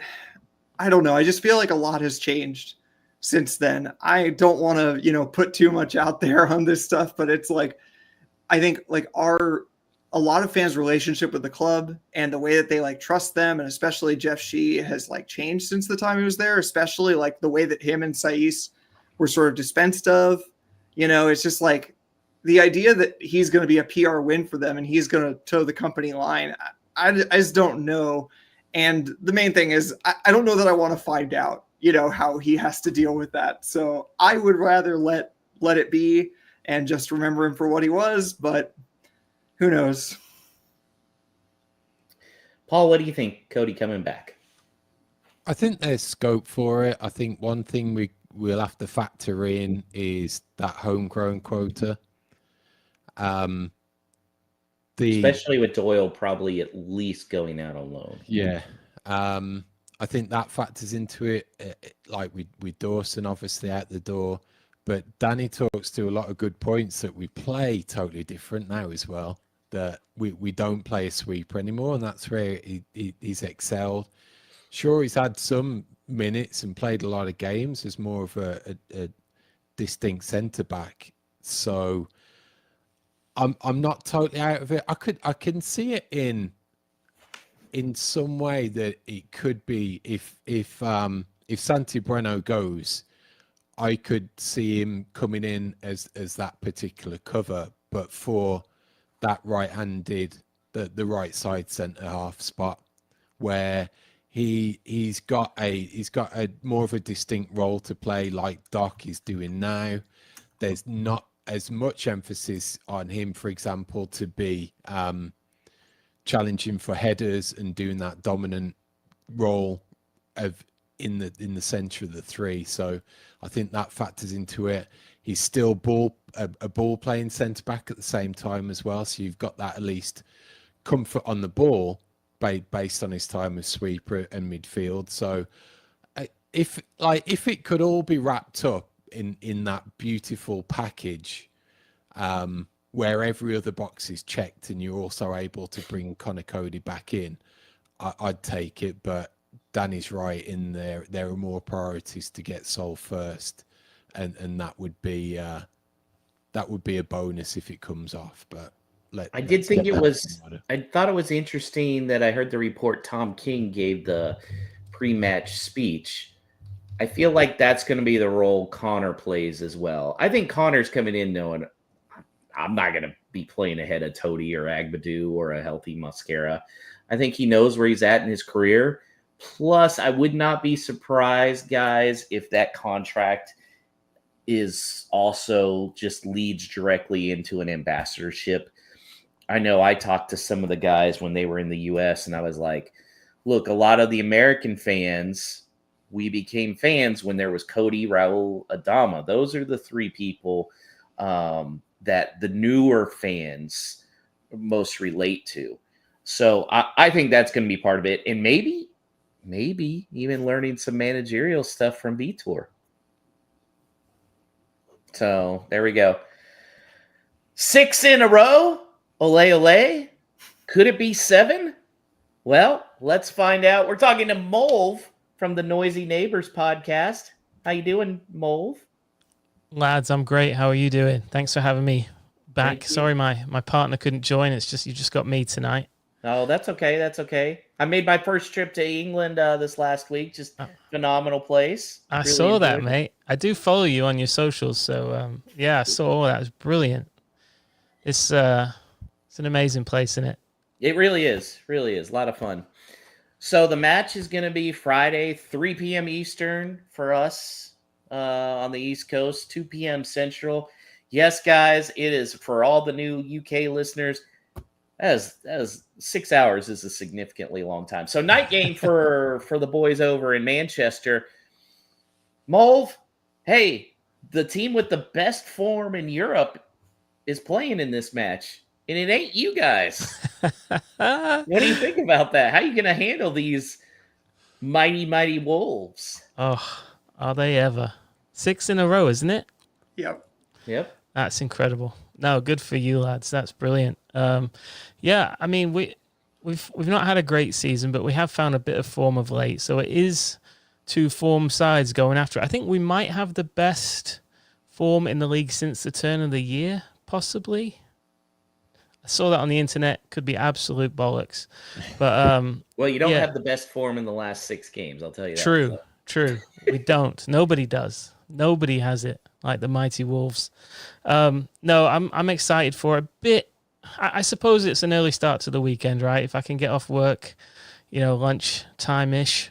S2: I don't know. I just feel like a lot has changed since then. I don't want to, put too much out there on this stuff, but it's like, I think like a lot of fans' relationship with the club and the way that they like trust them, and especially Jeff Shee has like changed since the time he was there, especially like the way that him and Saiss were sort of dispensed of. It's just like the idea that he's going to be a PR win for them and he's going to toe the company line. I just don't know. And the main thing is I don't know that I want to find out, how he has to deal with that. So I would rather let it be and just remember him for what he was, but who knows?
S3: Paul, what do you think? Coady coming back?
S1: I think there's scope for it. I think one thing we'll have to factor in is that homegrown quota.
S3: Especially with Doyle probably at least going out on loan.
S1: Yeah. I think that factors into it, like with Dawson obviously out the door. But Danny talks to a lot of good points that we play totally different now as well. That we don't play a sweeper anymore, and that's where he's excelled. Sure, he's had some minutes and played a lot of games as more of a distinct centre back. So I'm not totally out of it. I can see it in some way that it could be if Santi Bueno goes, I could see him coming in as that particular cover, but for that right-handed, the right side centre half spot, where he's got a more of a distinct role to play, like Doc is doing now. There's not as much emphasis on him, for example, to be challenging for headers and doing that dominant role of in the centre of the three. So I think that factors into it. He's still a ball playing centre back at the same time as well. So you've got that at least comfort on the ball based on his time as sweeper and midfield. So if it could all be wrapped up in that beautiful package, where every other box is checked and you're also able to bring Connor Coady back in, I'd take it. But Danny's right in there are more priorities to get sold first, and that would be a bonus if it comes off. But
S3: I did think I thought it was interesting that I heard the report Tom King gave the pre-match speech. I feel like that's going to be the role Connor plays as well. I think Connor's coming in knowing I'm not going to be playing ahead of Toady or Agbadou or a healthy Mascara. I think he knows where he's at in his career. Plus, I would not be surprised, guys, if that contract is also just leads directly into an ambassadorship. I know I talked to some of the guys when they were in the U.S., and I was like, look, a lot of the American fans, we became fans when there was Coady, Raul, Adama. Those are the three people that the newer fans most relate to. So I think that's going to be part of it. And maybe even learning some managerial stuff from Vitor. So there we go. 6 in a row. Ole, ole. Could it be 7? Well, let's find out. We're talking to Mulv from the Noisy Neighbors podcast. How you doing, Mulv?
S4: Lads, I'm great. How are you doing? Thanks for having me back. Sorry, my partner couldn't join. It's just you just got me tonight.
S3: Oh, that's okay. That's okay. I made my first trip to England this last week. Just phenomenal place.
S4: I really saw that, mate. I do follow you on your socials, so yeah, I saw all that. It was brilliant. It's an amazing place, isn't it?
S3: It really is. Really is. A lot of fun. So the match is going to be Friday, 3 p.m. Eastern for us on the East Coast, 2 p.m. Central. Yes, guys, it is for all the new UK listeners. As 6 hours is a significantly long time. So night game for the boys over in Manchester. Mulv, hey, the team with the best form in Europe is playing in this match, and it ain't you guys. What do you think about that? How are you going to handle these mighty, mighty Wolves?
S4: Oh, are they ever? 6 in a row, isn't it?
S2: Yep.
S4: That's incredible. No, good for you, lads. That's brilliant. Yeah, I mean, we've not had a great season, but we have found a bit of form of late. So it is 2 form sides going after it. I think we might have the best form in the league since the turn of the year, possibly. I saw that on the internet. Could be absolute bollocks. But
S3: well, you don't have the best form in the last 6 games, I'll tell you that.
S4: True. We don't. Nobody does. Nobody has it like the mighty Wolves. No, I'm excited for a bit. I suppose it's an early start to the weekend, right? If I can get off work, lunch time-ish,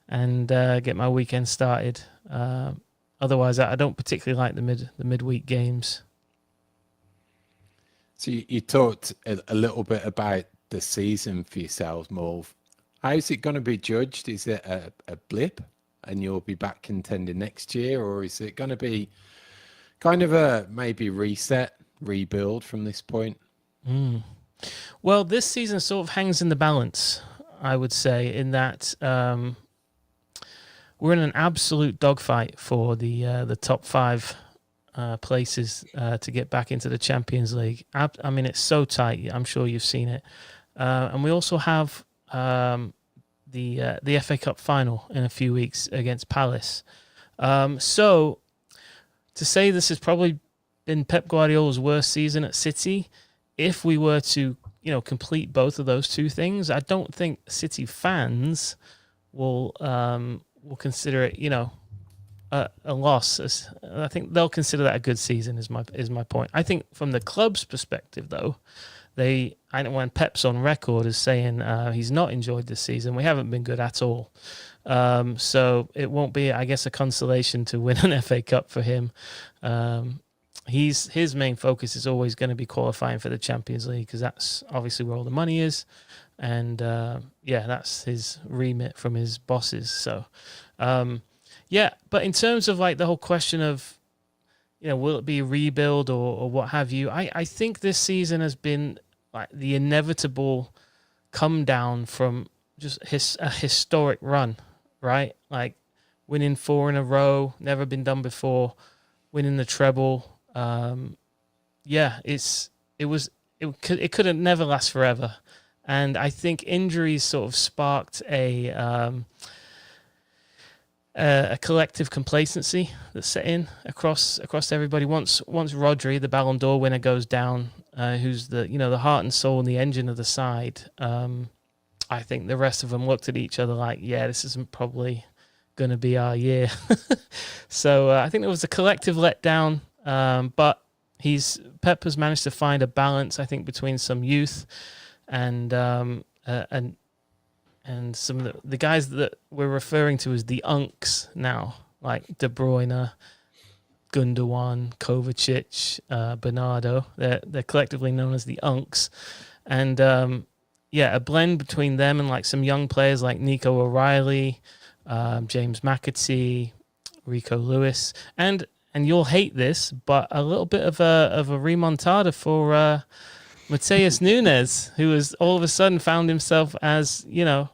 S4: and get my weekend started. Otherwise, I don't particularly like the midweek games.
S1: So you talked a little bit about the season for yourselves, Mulv. How's it going to be judged? Is it a blip and you'll be back contending next year, or is it going to be kind of a maybe rebuild from this point?
S4: Well, this season sort of hangs in the balance, I would say, in that we're in an absolute dogfight for the top 5 places to get back into the Champions League. I mean, it's so tight. I'm sure you've seen it. And we also have the FA Cup final in a few weeks against Palace. So to say this has probably been Pep Guardiola's worst season at City, if we were to, complete both of those 2 things, I don't think City fans will consider it, a loss. I think they'll consider that a good season. Is my point. I think from the club's perspective, though, when Pep's on record as saying he's not enjoyed this season, we haven't been good at all. So it won't be, I guess, a consolation to win an FA Cup for him. His main focus is always going to be qualifying for the Champions League, because that's obviously where all the money is, and that's his remit from his bosses. So, but in terms of like the whole question of, will it be a rebuild or what have you? I think this season has been like the inevitable come down from just a historic run, right? Like winning 4 in a row, never been done before, winning the treble. It could have never last forever. And I think injuries sort of sparked a a collective complacency that's set in across everybody. Once Rodri, the Ballon d'Or winner, goes down, who's the the heart and soul and the engine of the side, I think the rest of them looked at each other like, yeah, this isn't probably going to be our year. So I think there was a collective letdown, but Pep has managed to find a balance, I think, between some youth and some of the guys that we're referring to as the unks now, like De Bruyne, Gundogan, Kovacic, Bernardo. They're collectively known as the unks, and a blend between them and like some young players like Nico O'Reilly, James McAtee, Rico Lewis, and you'll hate this, but a little bit of a remontada for Mateus Nunes, who has all of a sudden found himself as a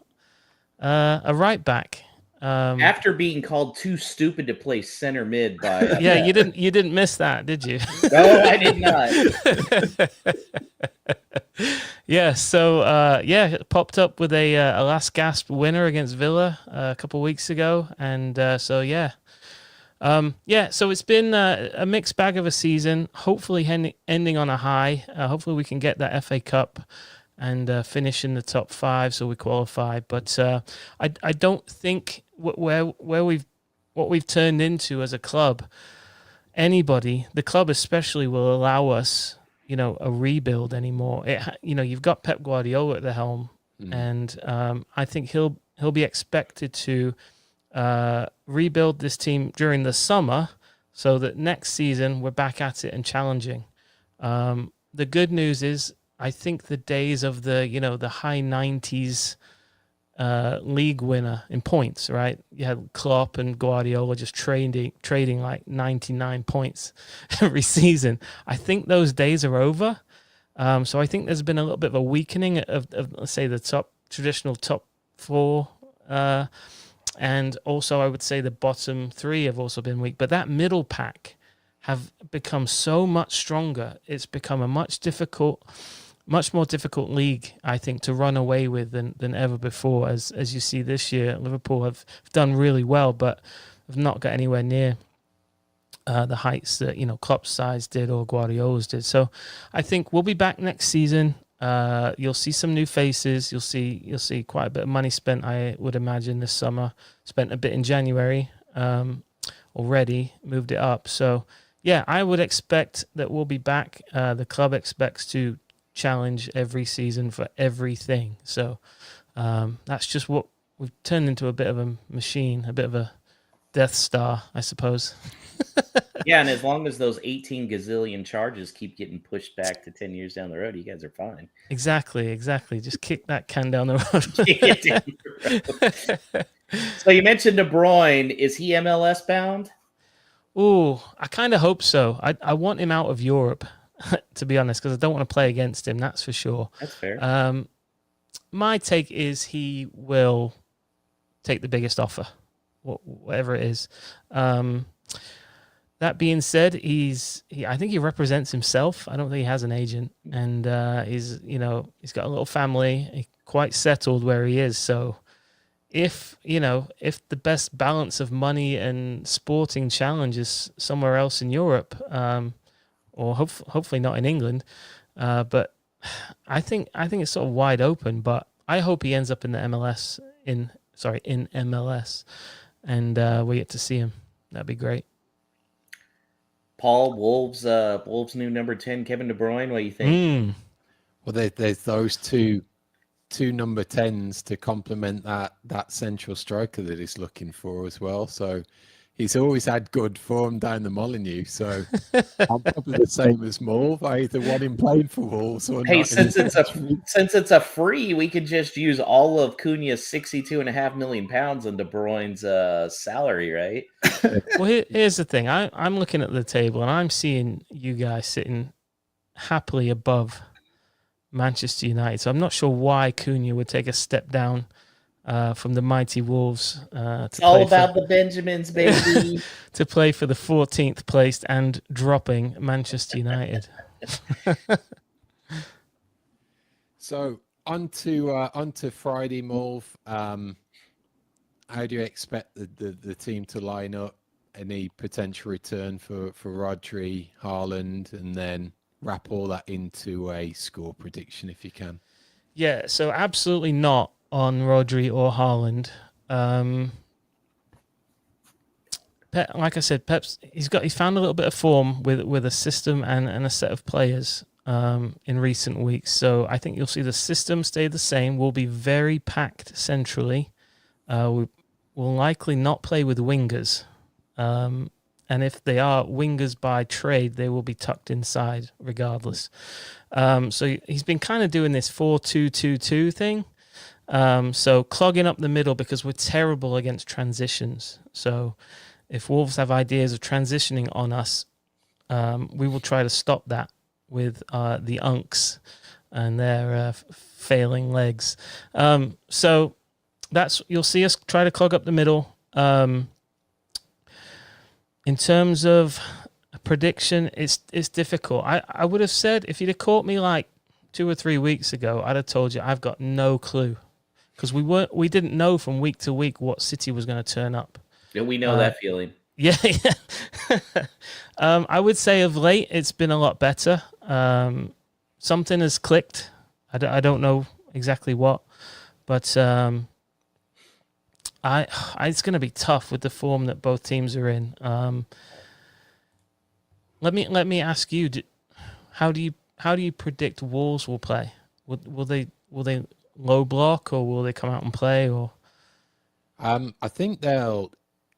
S4: right back.
S3: After being called too stupid to play center mid by
S4: yeah, you didn't miss that, did you?
S3: No, I did not.
S4: Yeah, so it popped up with a last gasp winner against Villa a couple of weeks ago, and so it's been a mixed bag of a season. Hopefully ending on a high. Hopefully we can get that FA Cup and finish in the top 5 so we qualify. But I don't think what we've turned into as a club, the club especially, will allow us a rebuild anymore. You've got Pep Guardiola at the helm, and I think he'll be expected to rebuild this team during the summer so that next season we're back at it and challenging. The good news is I think the days of the high 90s league winner in points, right? You had Klopp and Guardiola just trading like 99 points every season. I think those days are over. So I think there's been a little bit of a weakening of let's say the traditional top 4. And also I would say the bottom 3 have also been weak. But that middle pack have become so much stronger. It's become a much more difficult league, I think, to run away with than ever before. As you see this year, Liverpool have done really well, but have not got anywhere near the heights that Klopp's sides did or Guardiola's did. So I think we'll be back next season. You'll see some new faces. You'll see quite a bit of money spent, I would imagine, this summer. Spent a bit in January already, moved it up. So yeah, I would expect that we'll be back. The club expects to challenge every season for everything. So that's just what we've turned into, a bit of a machine, a bit of a Death Star, I suppose.
S3: Yeah, and as long as those 18 gazillion charges keep getting pushed back to 10 years down the road, you guys are fine.
S4: Exactly. Just kick that can down the road.
S3: Kick it down the road. So you mentioned De Bruyne. Is he MLS bound?
S4: Ooh, I kind of hope so. I want him out of Europe, to be honest, because I don't want to play against him, that's for sure.
S3: That's fair.
S4: My take is he will take the biggest offer, whatever it is. That being said, I think he represents himself. I don't think he has an agent, and he's got a little family, quite settled where he is. So if the best balance of money and sporting challenge is somewhere else in Europe, or hopefully not in England, but I think it's sort of wide open. But I hope he ends up in the MLS in MLS, and we get to see him. That'd be great.
S3: Paul, Wolves' new number 10, Kevin De Bruyne. What do you think?
S1: Well, there's those two number 10s to complement that central striker that he's looking for as well. So he's always had good form down the Molineux. So I'm probably the same as Mulv. I either want him playing for Wolves or
S3: hey,
S1: not.
S3: since it's a free, we could just use all of Cunha's £62.5 million on De Bruyne's salary, right?
S4: Well, here's the thing. I'm looking at the table and I'm seeing you guys sitting happily above Manchester United. So I'm not sure why Cunha would take a step down from the mighty Wolves.
S3: It's all about the Benjamins, baby.
S4: To play for the 14th placed and dropping Manchester United.
S1: So on to Friday, Mulv. how do you expect the team to line up? Any potential return for Rodri, Haaland, and then wrap all that into a score prediction if you can?
S4: Yeah, so absolutely not on Rodri or Haaland. Like I said, he's found a little bit of form with a system and a set of players in recent weeks. So I think you'll see the system stay the same. We'll be very packed centrally. We will likely not play with wingers. And if they are wingers by trade, they will be tucked inside regardless. So he's been kind of doing this 4-2-2-2 thing. So clogging up the middle because we're terrible against transitions. So if Wolves have ideas of transitioning on us, we will try to stop that with the Unks and their failing legs. So you'll see us try to clog up the middle. In terms of a prediction, it's difficult. I would have said if you'd have caught me like 2 or 3 weeks ago, I'd have told you I've got no clue because we didn't know from week to week what City was going to turn up.
S3: Yeah, we know that feeling.
S4: Yeah. I would say of late it's been a lot better. Something has clicked. I don't know exactly what, but it's going to be tough with the form that both teams are in. Let me ask you: how do you predict Wolves will play? Will they low block or will they come out and play? Or
S1: I think they'll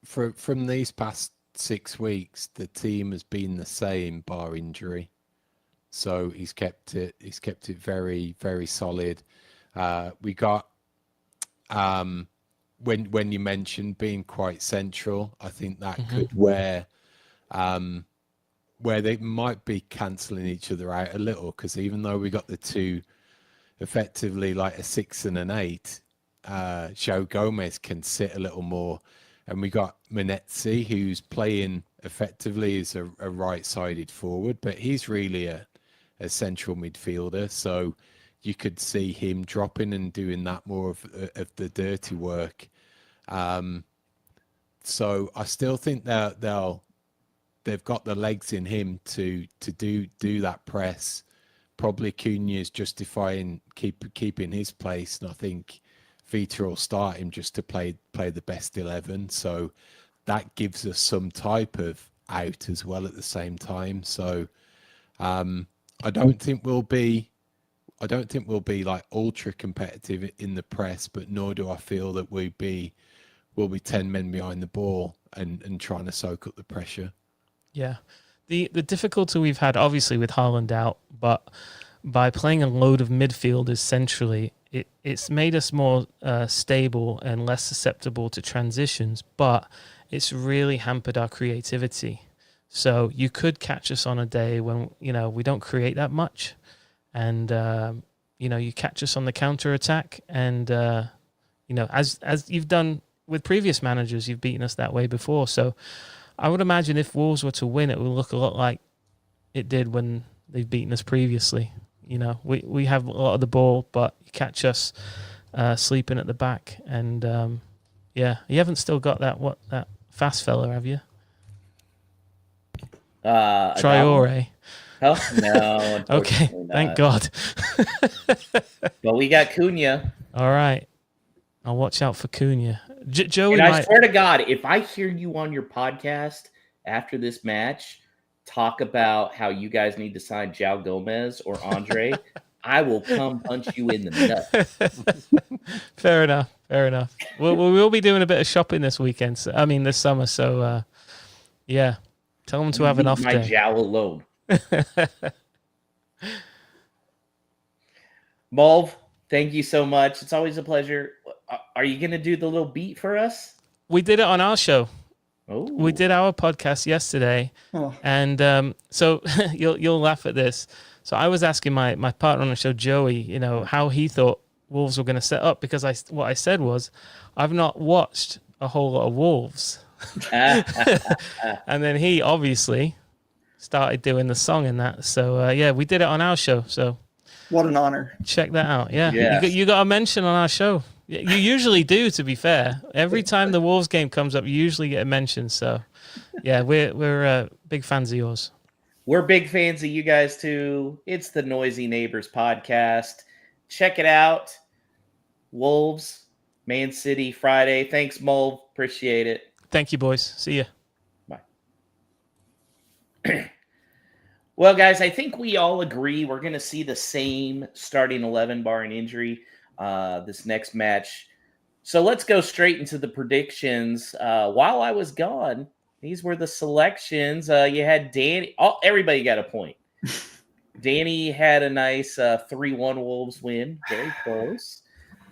S1: from these past 6 weeks, the team has been the same bar injury. So he's kept it very, very solid. We got when you mentioned being quite central, I think that could where they might be cancelling each other out a little, because even though we got the two effectively like a 6 and an 8, Joe Gomez can sit a little more, and we got Manetzi, who's playing effectively as a right-sided forward, but he's really a central midfielder, so you could see him dropping and doing that more of the dirty work. So I still think they've got the legs in him to do that press. Probably Cunha's justifying keeping his place, and I think Vita will start him just to play the best 11. So that gives us some type of out as well at the same time. So I don't think we'll be like ultra competitive in the press, but nor do I feel that we'll be 10 men behind the ball and trying to soak up the pressure.
S4: Yeah. The difficulty we've had obviously with Haaland out, but by playing a load of midfielders centrally, it's made us more stable and less susceptible to transitions, but it's really hampered our creativity. So you could catch us on a day when, we don't create that much, and you catch us on the counter attack, and as you've done with previous managers, you've beaten us that way before. So I would imagine if Wolves were to win, it would look a lot like it did when they've beaten us previously. We have a lot of the ball, but you catch us sleeping at the back, and you haven't still got that fast fella, have you? Traore.
S3: Oh, no.
S4: Okay,
S3: not.
S4: thank God.
S3: But we got Cunha.
S4: All right. I'll watch out for Cunha. Joey,
S3: and I swear to God, if I hear you on your podcast after this match talk about how you guys need to sign João Gomez or Andre, I will come punch you in the nuts.
S4: Fair enough. We'll be doing a bit of shopping this weekend. This summer. So, yeah. Tell them to have an off day.
S3: My João alone. Mulv, thank you so much. It's always a pleasure. Are you going to do the little beat for us?
S4: We did it on our show.
S3: Oh.
S4: We did our podcast yesterday. Oh. And so you'll laugh at this. So I was asking my partner on the show, Joey, how he thought Wolves were going to set up, because what I said was, I've not watched a whole lot of Wolves. And then he obviously started doing the song and that. So we did it on our show. So
S2: what an honor!
S4: Check that out. Yeah.
S3: Yes.
S4: You got a mention on our show. You usually do, to be fair. Every time the Wolves game comes up, you usually get a mention. So, yeah, we're big fans of yours.
S3: We're big fans of you guys, too. It's the Noisy Neighbors podcast. Check it out. Wolves, Man City, Friday. Thanks, Mulv. Appreciate it.
S4: Thank you, boys. See ya.
S3: Bye. Well, guys, I think we all agree we're going to see the same starting 11 barring injury this next match. So let's go straight into the predictions. While I was gone, these were the selections. You had Danny. Everybody got a point. Danny had a nice 3-1 Wolves win. Very close.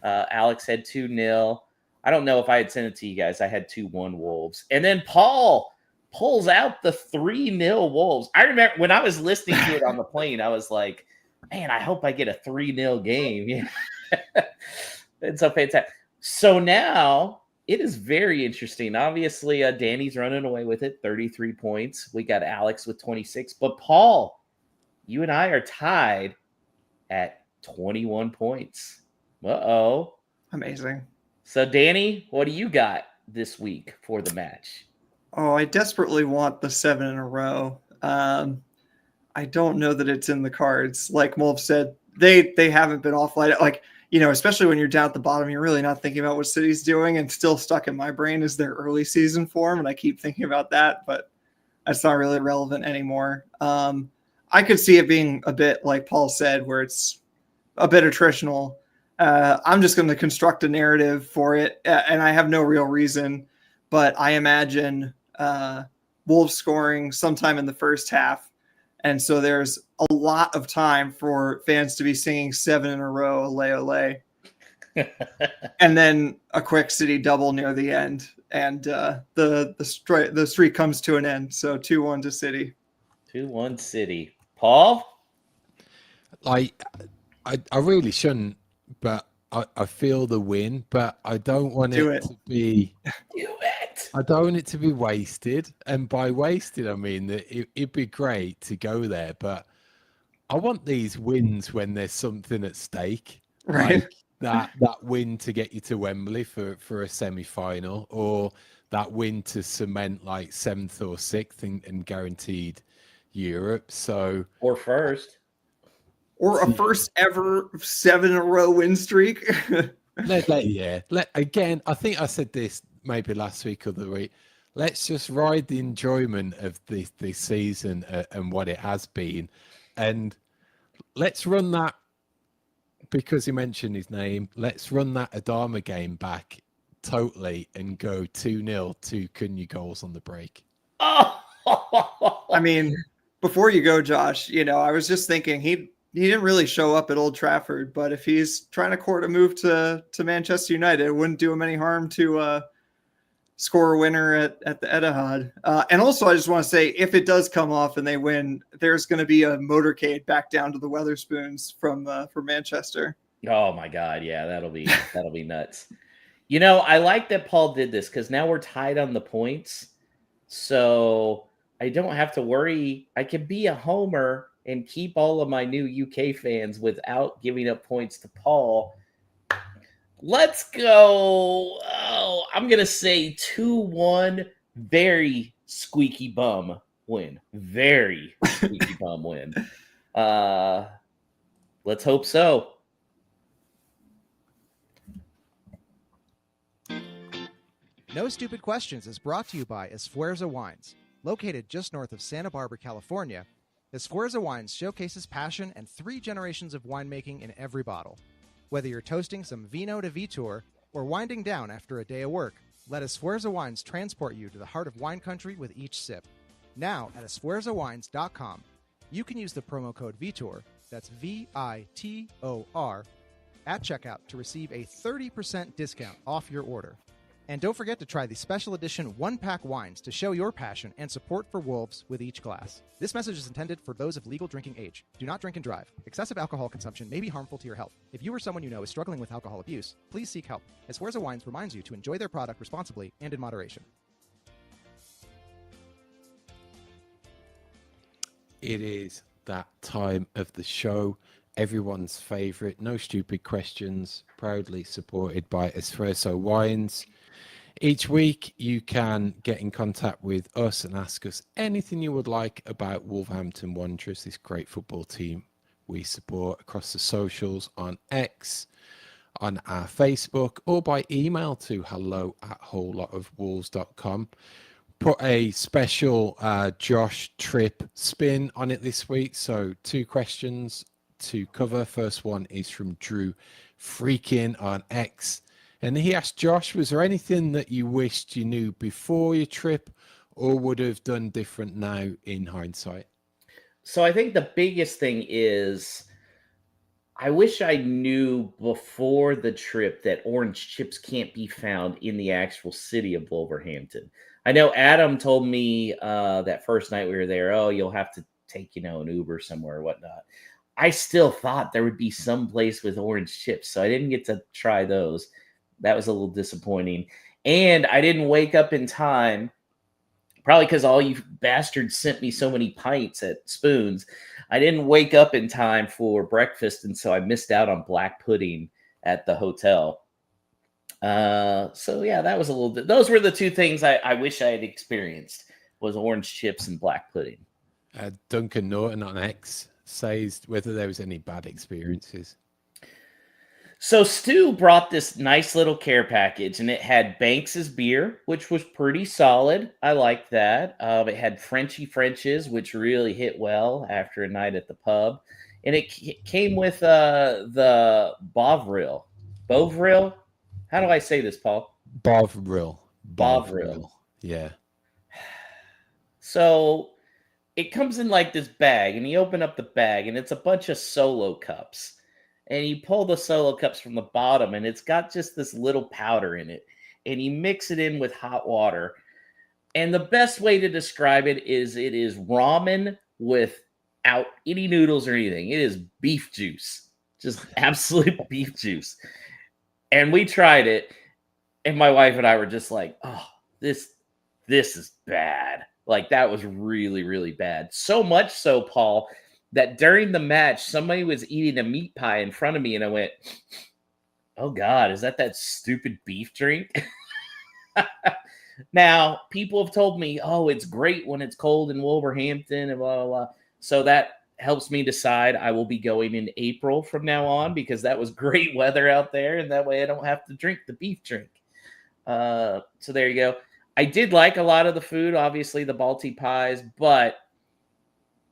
S3: Alex had 2-0. I don't know if I had sent it to you guys. I had 2-1 Wolves. And then Paul pulls out the 3-0 Wolves. I remember when I was listening to it on the plane, I was like, man, I hope I get a 3-0 game. Yeah. It's so fantastic. So now it is very interesting. Obviously, Danny's running away with it, 33 points. We got Alex with 26. But Paul, you and I are tied at 21 points. Uh-oh.
S2: Amazing.
S3: So, Danny, what do you got this week for the match?
S2: Oh, I desperately want the 7 in a row. I don't know that it's in the cards. Like Mulv said, they haven't been off light. Like, especially when you're down at the bottom, you're really not thinking about what City's doing, and still stuck in my brain is their early season form. And I keep thinking about that, but that's not really relevant anymore. I could see it being a bit like Paul said, where it's a bit attritional. I'm just going to construct a narrative for it, and I have no real reason, but I imagine Wolves scoring sometime in the first half. And so there's a lot of time for fans to be singing 7 in a row, ole, ole. And then a quick City double near the end. And the streak comes to an end. So 2-1 to City.
S3: 2-1 City. Paul?
S1: I really shouldn't, but I feel the win, but I don't want it to be.
S3: Do it.
S1: I don't want it to be wasted, and by wasted I mean that it'd be great to go there, but I want these wins when there's something at stake,
S2: Right?
S1: Like that win to get you to Wembley for a semi-final, or that win to cement like 7th or 6th and guaranteed Europe. So
S3: or first.
S2: Or a first ever 7 in a row win streak.
S1: Again, I think I said this maybe last week or the week. Let's just ride the enjoyment of this season and what it has been. And let's run that, because he mentioned his name, let's run that Adama game back totally and go 2-0, 2 Cunha goals on the break.
S2: I mean, before you go, Josh, I was just thinking he didn't really show up at Old Trafford, but if he's trying to court a move to Manchester United, it wouldn't do him any harm to score a winner at the Etihad. And also, I just want to say, if it does come off and they win, there's going to be a motorcade back down to the Weatherspoons from Manchester.
S3: Oh my God, yeah, that'll be nuts. I like that Paul did this, because now we're tied on the points, so I don't have to worry. I can be a homer and keep all of my new UK fans without giving up points to Paul. Let's go. Oh, I'm going to say 2-1. Very squeaky bum win. Very squeaky bum win. Let's hope so.
S5: No Stupid Questions is brought to you by Esfuerzo Wines. Located just north of Santa Barbara, California, Esfuerzo Wines showcases passion and 3 generations of winemaking in every bottle. Whether you're toasting some Vino de Vitor or winding down after a day of work, let Esfuerzo Wines transport you to the heart of wine country with each sip. Now at esfuerzowines.com, you can use the promo code VITOR, that's VITOR, at checkout to receive a 30% discount off your order. And don't forget to try the special edition 1-pack wines to show your passion and support for Wolves with each glass. This message is intended for those of legal drinking age. Do not drink and drive. Excessive alcohol consumption may be harmful to your health. If you or someone you know is struggling with alcohol abuse, please seek help. Esfuerzo Wines reminds you to enjoy their product responsibly and in moderation.
S1: It is that time of the show. everyone's favorite No Stupid Questions, proudly supported by Espresso Wines. Each week, you can get in contact with us and ask us anything you would like about Wolverhampton Wanderers, this great football team we support, across the socials, on X, on our Facebook, or by email to hello@wholelotofwolves.com. Put a special Josh Tripp spin on it this week. So 2 questions to cover. First one is from Drew Freakin on X. And he asked Josh, was there anything that you wished you knew before your trip or would have done different now in hindsight?
S3: So I think the biggest thing is I wish I knew before the trip that orange chips can't be found in the actual city of Wolverhampton. I know Adam told me that first night we were there, oh, you'll have to take, an Uber somewhere or whatnot. I still thought there would be some place with orange chips, so I didn't get to try those. That was a little disappointing. And I didn't wake up in time, probably because all you bastards sent me so many pints at Spoons. I didn't wake up in time for breakfast, and so I missed out on black pudding at the hotel. So yeah, that was a little bit. Those were the 2 things I wish I had experienced, was orange chips and black pudding.
S1: Duncan Norton on X says whether there was any bad experiences.
S3: So Stu brought this nice little care package, and it had Banks's beer, which was pretty solid. I liked that. It had Frenchy Frenches, which really hit well after a night at the pub. And it came with the Bovril. Bovril? How do I say this, Paul?
S1: Bovril.
S3: Bovril.
S1: Yeah.
S3: So it comes in like this bag, and you open up the bag, and it's a bunch of Solo cups. And you pull the Solo cups from the bottom, and it's got just this little powder in it. And you mix it in with hot water. And the best way to describe it is ramen without any noodles or anything. It is beef juice. Just absolute beef juice. And we tried it, and my wife and I were just like, oh, this is bad. Like, that was really, really bad. So much so, Paul, that during the match, somebody was eating a meat pie in front of me, and I went, oh, God, is that stupid beef drink? Now, people have told me, oh, it's great when it's cold in Wolverhampton and blah, blah, blah. So that helps me decide I will be going in April from now on, because that was great weather out there, and that way I don't have to drink the beef drink. So there you go. I did like a lot of the food, obviously the Balti pies, but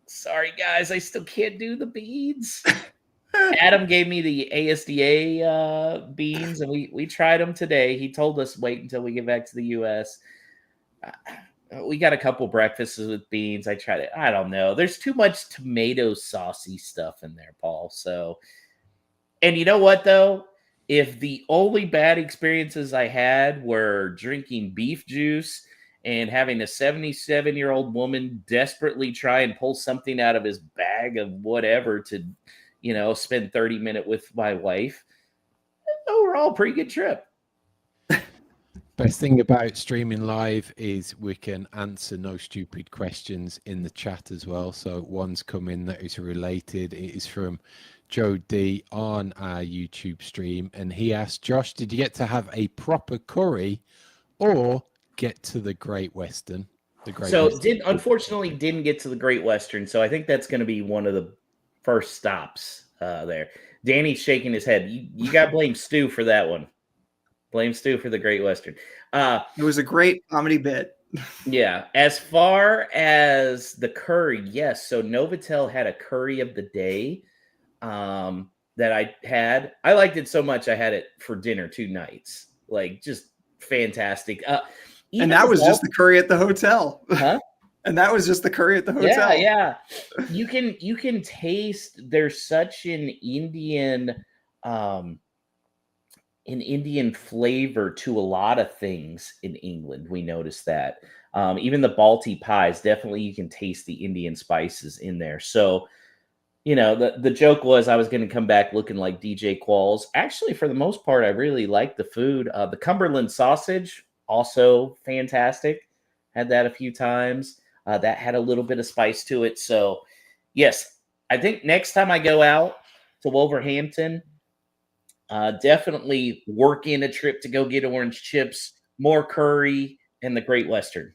S3: sorry, guys, I still can't do the beans. Adam gave me the ASDA beans, and we tried them today. He told us wait until we get back to the U.S. We got a couple breakfasts with beans. I tried it. I don't know. There's too much tomato saucy stuff in there, Paul. So, and you know what, though? If the only bad experiences I had were drinking beef juice and having a 77-year-old woman desperately try and pull something out of his bag of whatever to, spend 30 minutes with my wife, overall, pretty good trip.
S1: Best thing about streaming live is we can answer no stupid questions in the chat as well. So one's come in that is related. It is from Joe D on our YouTube stream. And he asked, Josh, did you get to have a proper curry or get to the Great Western?
S3: Unfortunately didn't get to the Great Western. So I think that's going to be one of the first stops there. Danny's shaking his head. You got to blame Stu for that one. Blame Stu for the Great Western.
S2: It was a great comedy bit.
S3: Yeah. As far as the curry, yes. So Novotel had a curry of the day that I had. I liked it so much I had it for dinner 2 nights. Like, just fantastic.
S2: And that was just the curry at the hotel.
S3: Huh?
S2: And that was just the curry at the hotel.
S3: Yeah. You can taste there's such an Indian flavor to a lot of things in England. We noticed that. Even the Balti pies, definitely you can taste the Indian spices in there. So, the joke was I was going to come back looking like DJ Qualls. Actually, for the most part, I really liked the food. The Cumberland sausage, also fantastic. Had that a few times. That had a little bit of spice to it. So, yes, I think next time I go out, to Wolverhampton, definitely work in a trip to go get orange chips, more curry, and the Great Western.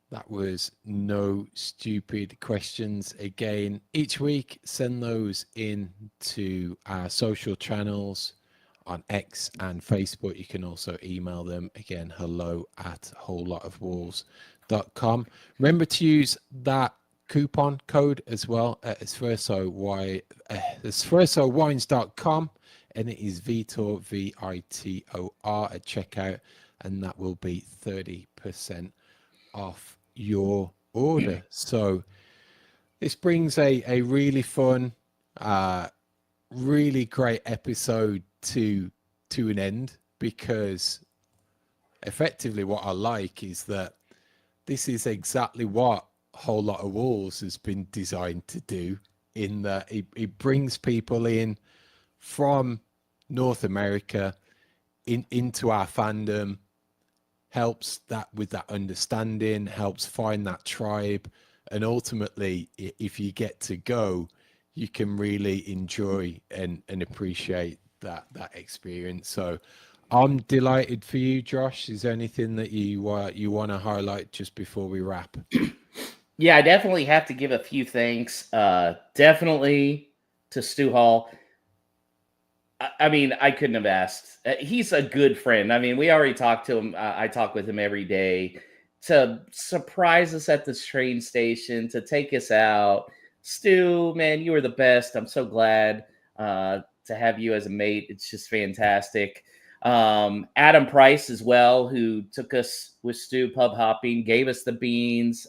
S1: That was no stupid questions. Again, each week, send those in to our social channels on X and Facebook. You can also email them. Again, hello@wholelotofwolves.com. Remember to use that coupon code as well at espressowines.com, and it is Vitor, Vitor at checkout, and that will be 30% off your order. So this brings a really fun, really great episode to an end, because effectively what I like is that this is exactly what Whole Lot of Wolves has been designed to do, in that it brings people in from North America into our fandom, helps that with that understanding, helps find that tribe, and ultimately, if you get to go, you can really enjoy and appreciate that experience. So I'm delighted for you, Josh. Is there anything that you want to highlight just before we wrap?
S3: Yeah, I definitely have to give a few thanks. Definitely to Stu Hall. I mean, I couldn't have asked. He's a good friend. I mean, we already talked to him. I talk with him every day. To surprise us at this train station, to take us out. Stu, man, you were the best. I'm so glad to have you as a mate. It's just fantastic. Adam Price as well, who took us with Stu pub hopping, gave us the beans.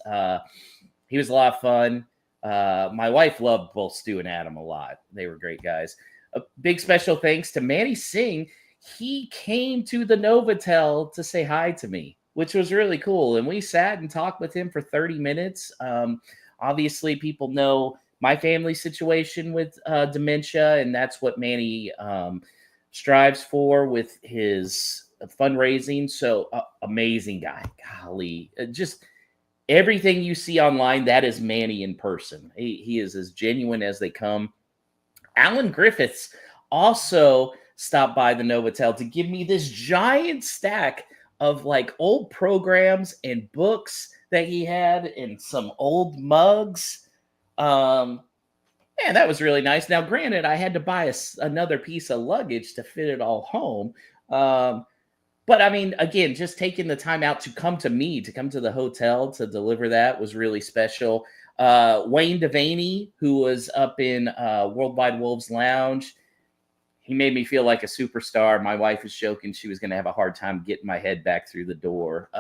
S3: He was a lot of fun. My wife loved both Stu and Adam a lot. They were great guys. A big special thanks to Manny Singh. He came to the Novotel to say hi to me, which was really cool. And we sat and talked with him for 30 minutes. Obviously, people know my family situation with dementia, and that's what Manny strives for with his fundraising. So amazing guy. Golly, just everything you see online, that is Manny in person. He is as genuine as they come. Alan Griffiths also stopped by the Novotel to give me this giant stack of like old programs and books that he had, and some old mugs. Man, that was really nice. Now, granted, I had to buy another piece of luggage to fit it all home. But I mean, again, just taking the time out to come to me, to come to the hotel to deliver that was really special. Wayne Devaney, who was up in Worldwide Wolves Lounge, he made me feel like a superstar. My wife was joking she was going to have a hard time getting my head back through the door.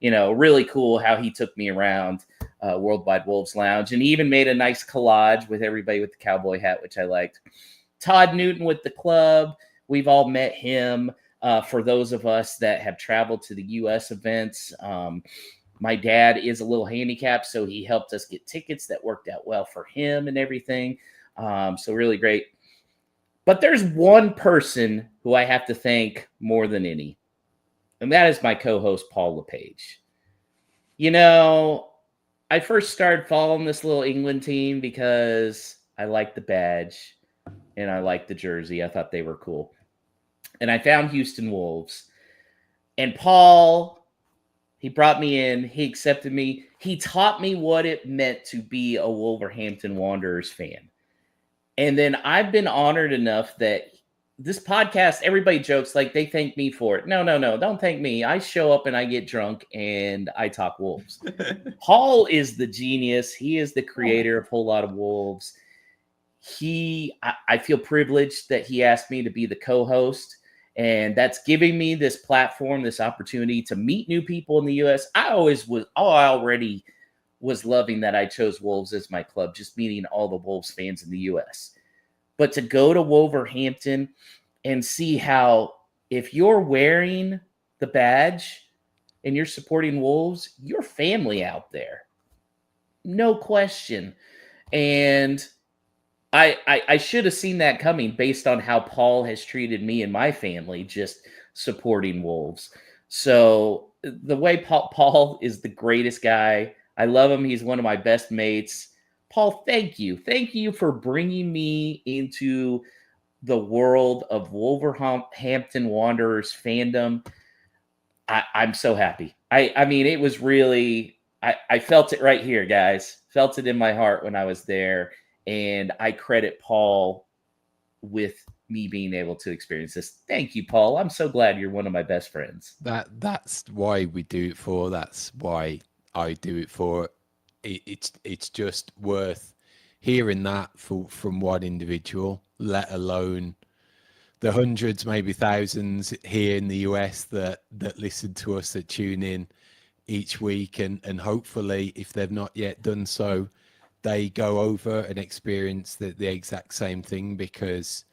S3: Really cool how he took me around Worldwide Wolves Lounge, and he even made a nice collage with everybody with the cowboy hat, which I liked. Todd Newton with the club. We've all met him. For those of us that have traveled to the U.S. events, my dad is a little handicapped, so he helped us get tickets that worked out well for him and everything. So really great. But there's one person who I have to thank more than any, and that is my co-host, Paul LePage. I first started following this little England team because I liked the badge and I liked the jersey. I thought they were cool. And I found Houston Wolves. And Paul, he brought me in. He accepted me. He taught me what it meant to be a Wolverhampton Wanderers fan. And then I've been honored enough that this podcast, everybody jokes like they thank me for it. No, don't thank me. I show up and I get drunk and I talk Wolves. Paul is the genius. He is the creator of Whole Lot of Wolves. I feel privileged that he asked me to be the co-host, and that's giving me this platform, this opportunity to meet new people in the U.S. I already was loving that I chose Wolves as my club, just meeting all the Wolves fans in the U.S. But to go to Wolverhampton and see how, if you're wearing the badge and you're supporting Wolves, you're family out there. No question. And I should have seen that coming based on how Paul has treated me and my family just supporting Wolves. So the way Paul is the greatest guy. I love him. He's one of my best mates. Paul, thank you. Thank you for bringing me into the world of Wolverhampton Wanderers fandom. I'm so happy. I mean, it was really, I felt it right here, guys. Felt it in my heart when I was there. And I credit Paul with me being able to experience this. Thank you, Paul. I'm so glad you're one of my best friends.
S1: That's why we do it for. That's why I do it for. It's just worth hearing that from one individual, let alone the hundreds, maybe thousands here in the US that listen to us, that tune in each week, and hopefully, if they've not yet done so, they go over and experience the exact same thing, because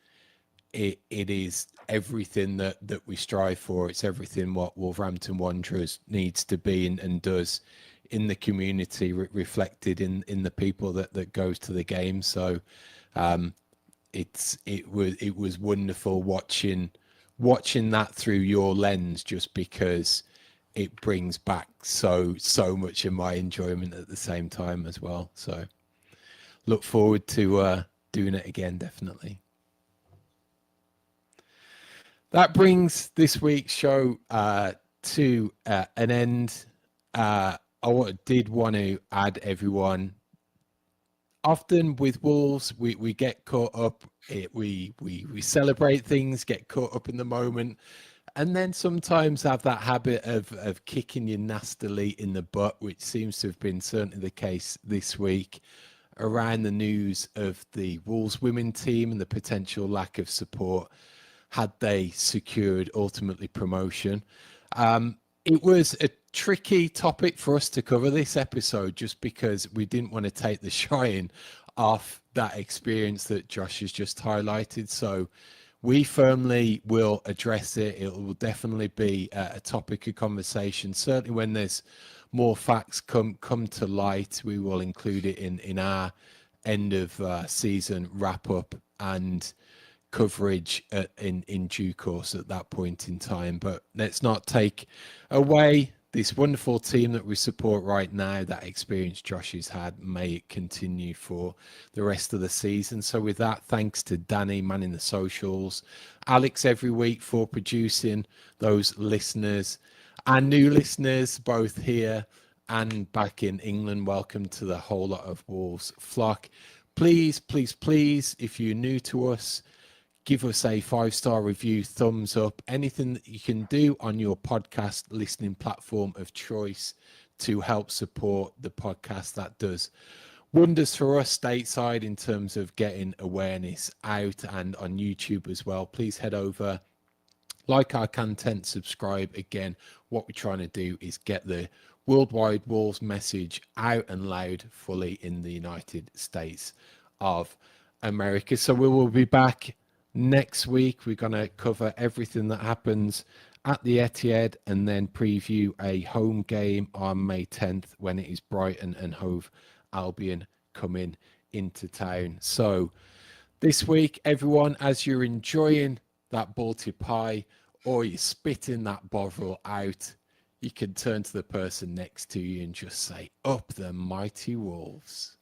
S1: it is everything that we strive for. It's everything what Wolverhampton Wanderers needs to be and does in the community, reflected in the people that goes to the game. So it was wonderful watching that through your lens, just because it brings back so much of my enjoyment at the same time as well. So look forward to doing it again, definitely. That brings this week's show to an end. I did want to add, everyone, often with Wolves, we get caught up. We celebrate things, get caught up in the moment, and then sometimes have that habit of kicking you nastily in the butt, which seems to have been certainly the case this week, around the news of the Wolves women team and the potential lack of support had they secured ultimately promotion. It was a tricky topic for us to cover this episode, just because we didn't want to take the shine off that experience that Josh has just highlighted. So we firmly will address it. It will definitely be a topic of conversation. Certainly when there's more facts come to light, we will include it in our end of season wrap up and coverage in due course at that point in time. But let's not take away this wonderful team that we support right now. That experience Josh has had, may it continue for the rest of the season. So with that, thanks to Danny manning the socials, Alex every week for producing those listeners and new listeners both here and back in England. Welcome to the Whole Lot of Wolves flock. Please, if you're new to us, give us a 5-star review, thumbs up, anything that you can do on your podcast listening platform of choice to help support the podcast. That does wonders for us stateside in terms of getting awareness out, and on YouTube as well. Please head over, like our content, subscribe. Again, what we're trying to do is get the worldwide Wolves message out and loud fully in the United States of America. So we will be back next week. We're going to cover everything that happens at the Etihad and then preview a home game on May 10th when it is Brighton and Hove Albion coming into town. So this week, everyone, as you're enjoying that Balti pie or you're spitting that Bovril out, you can turn to the person next to you and just say, "Up the mighty Wolves."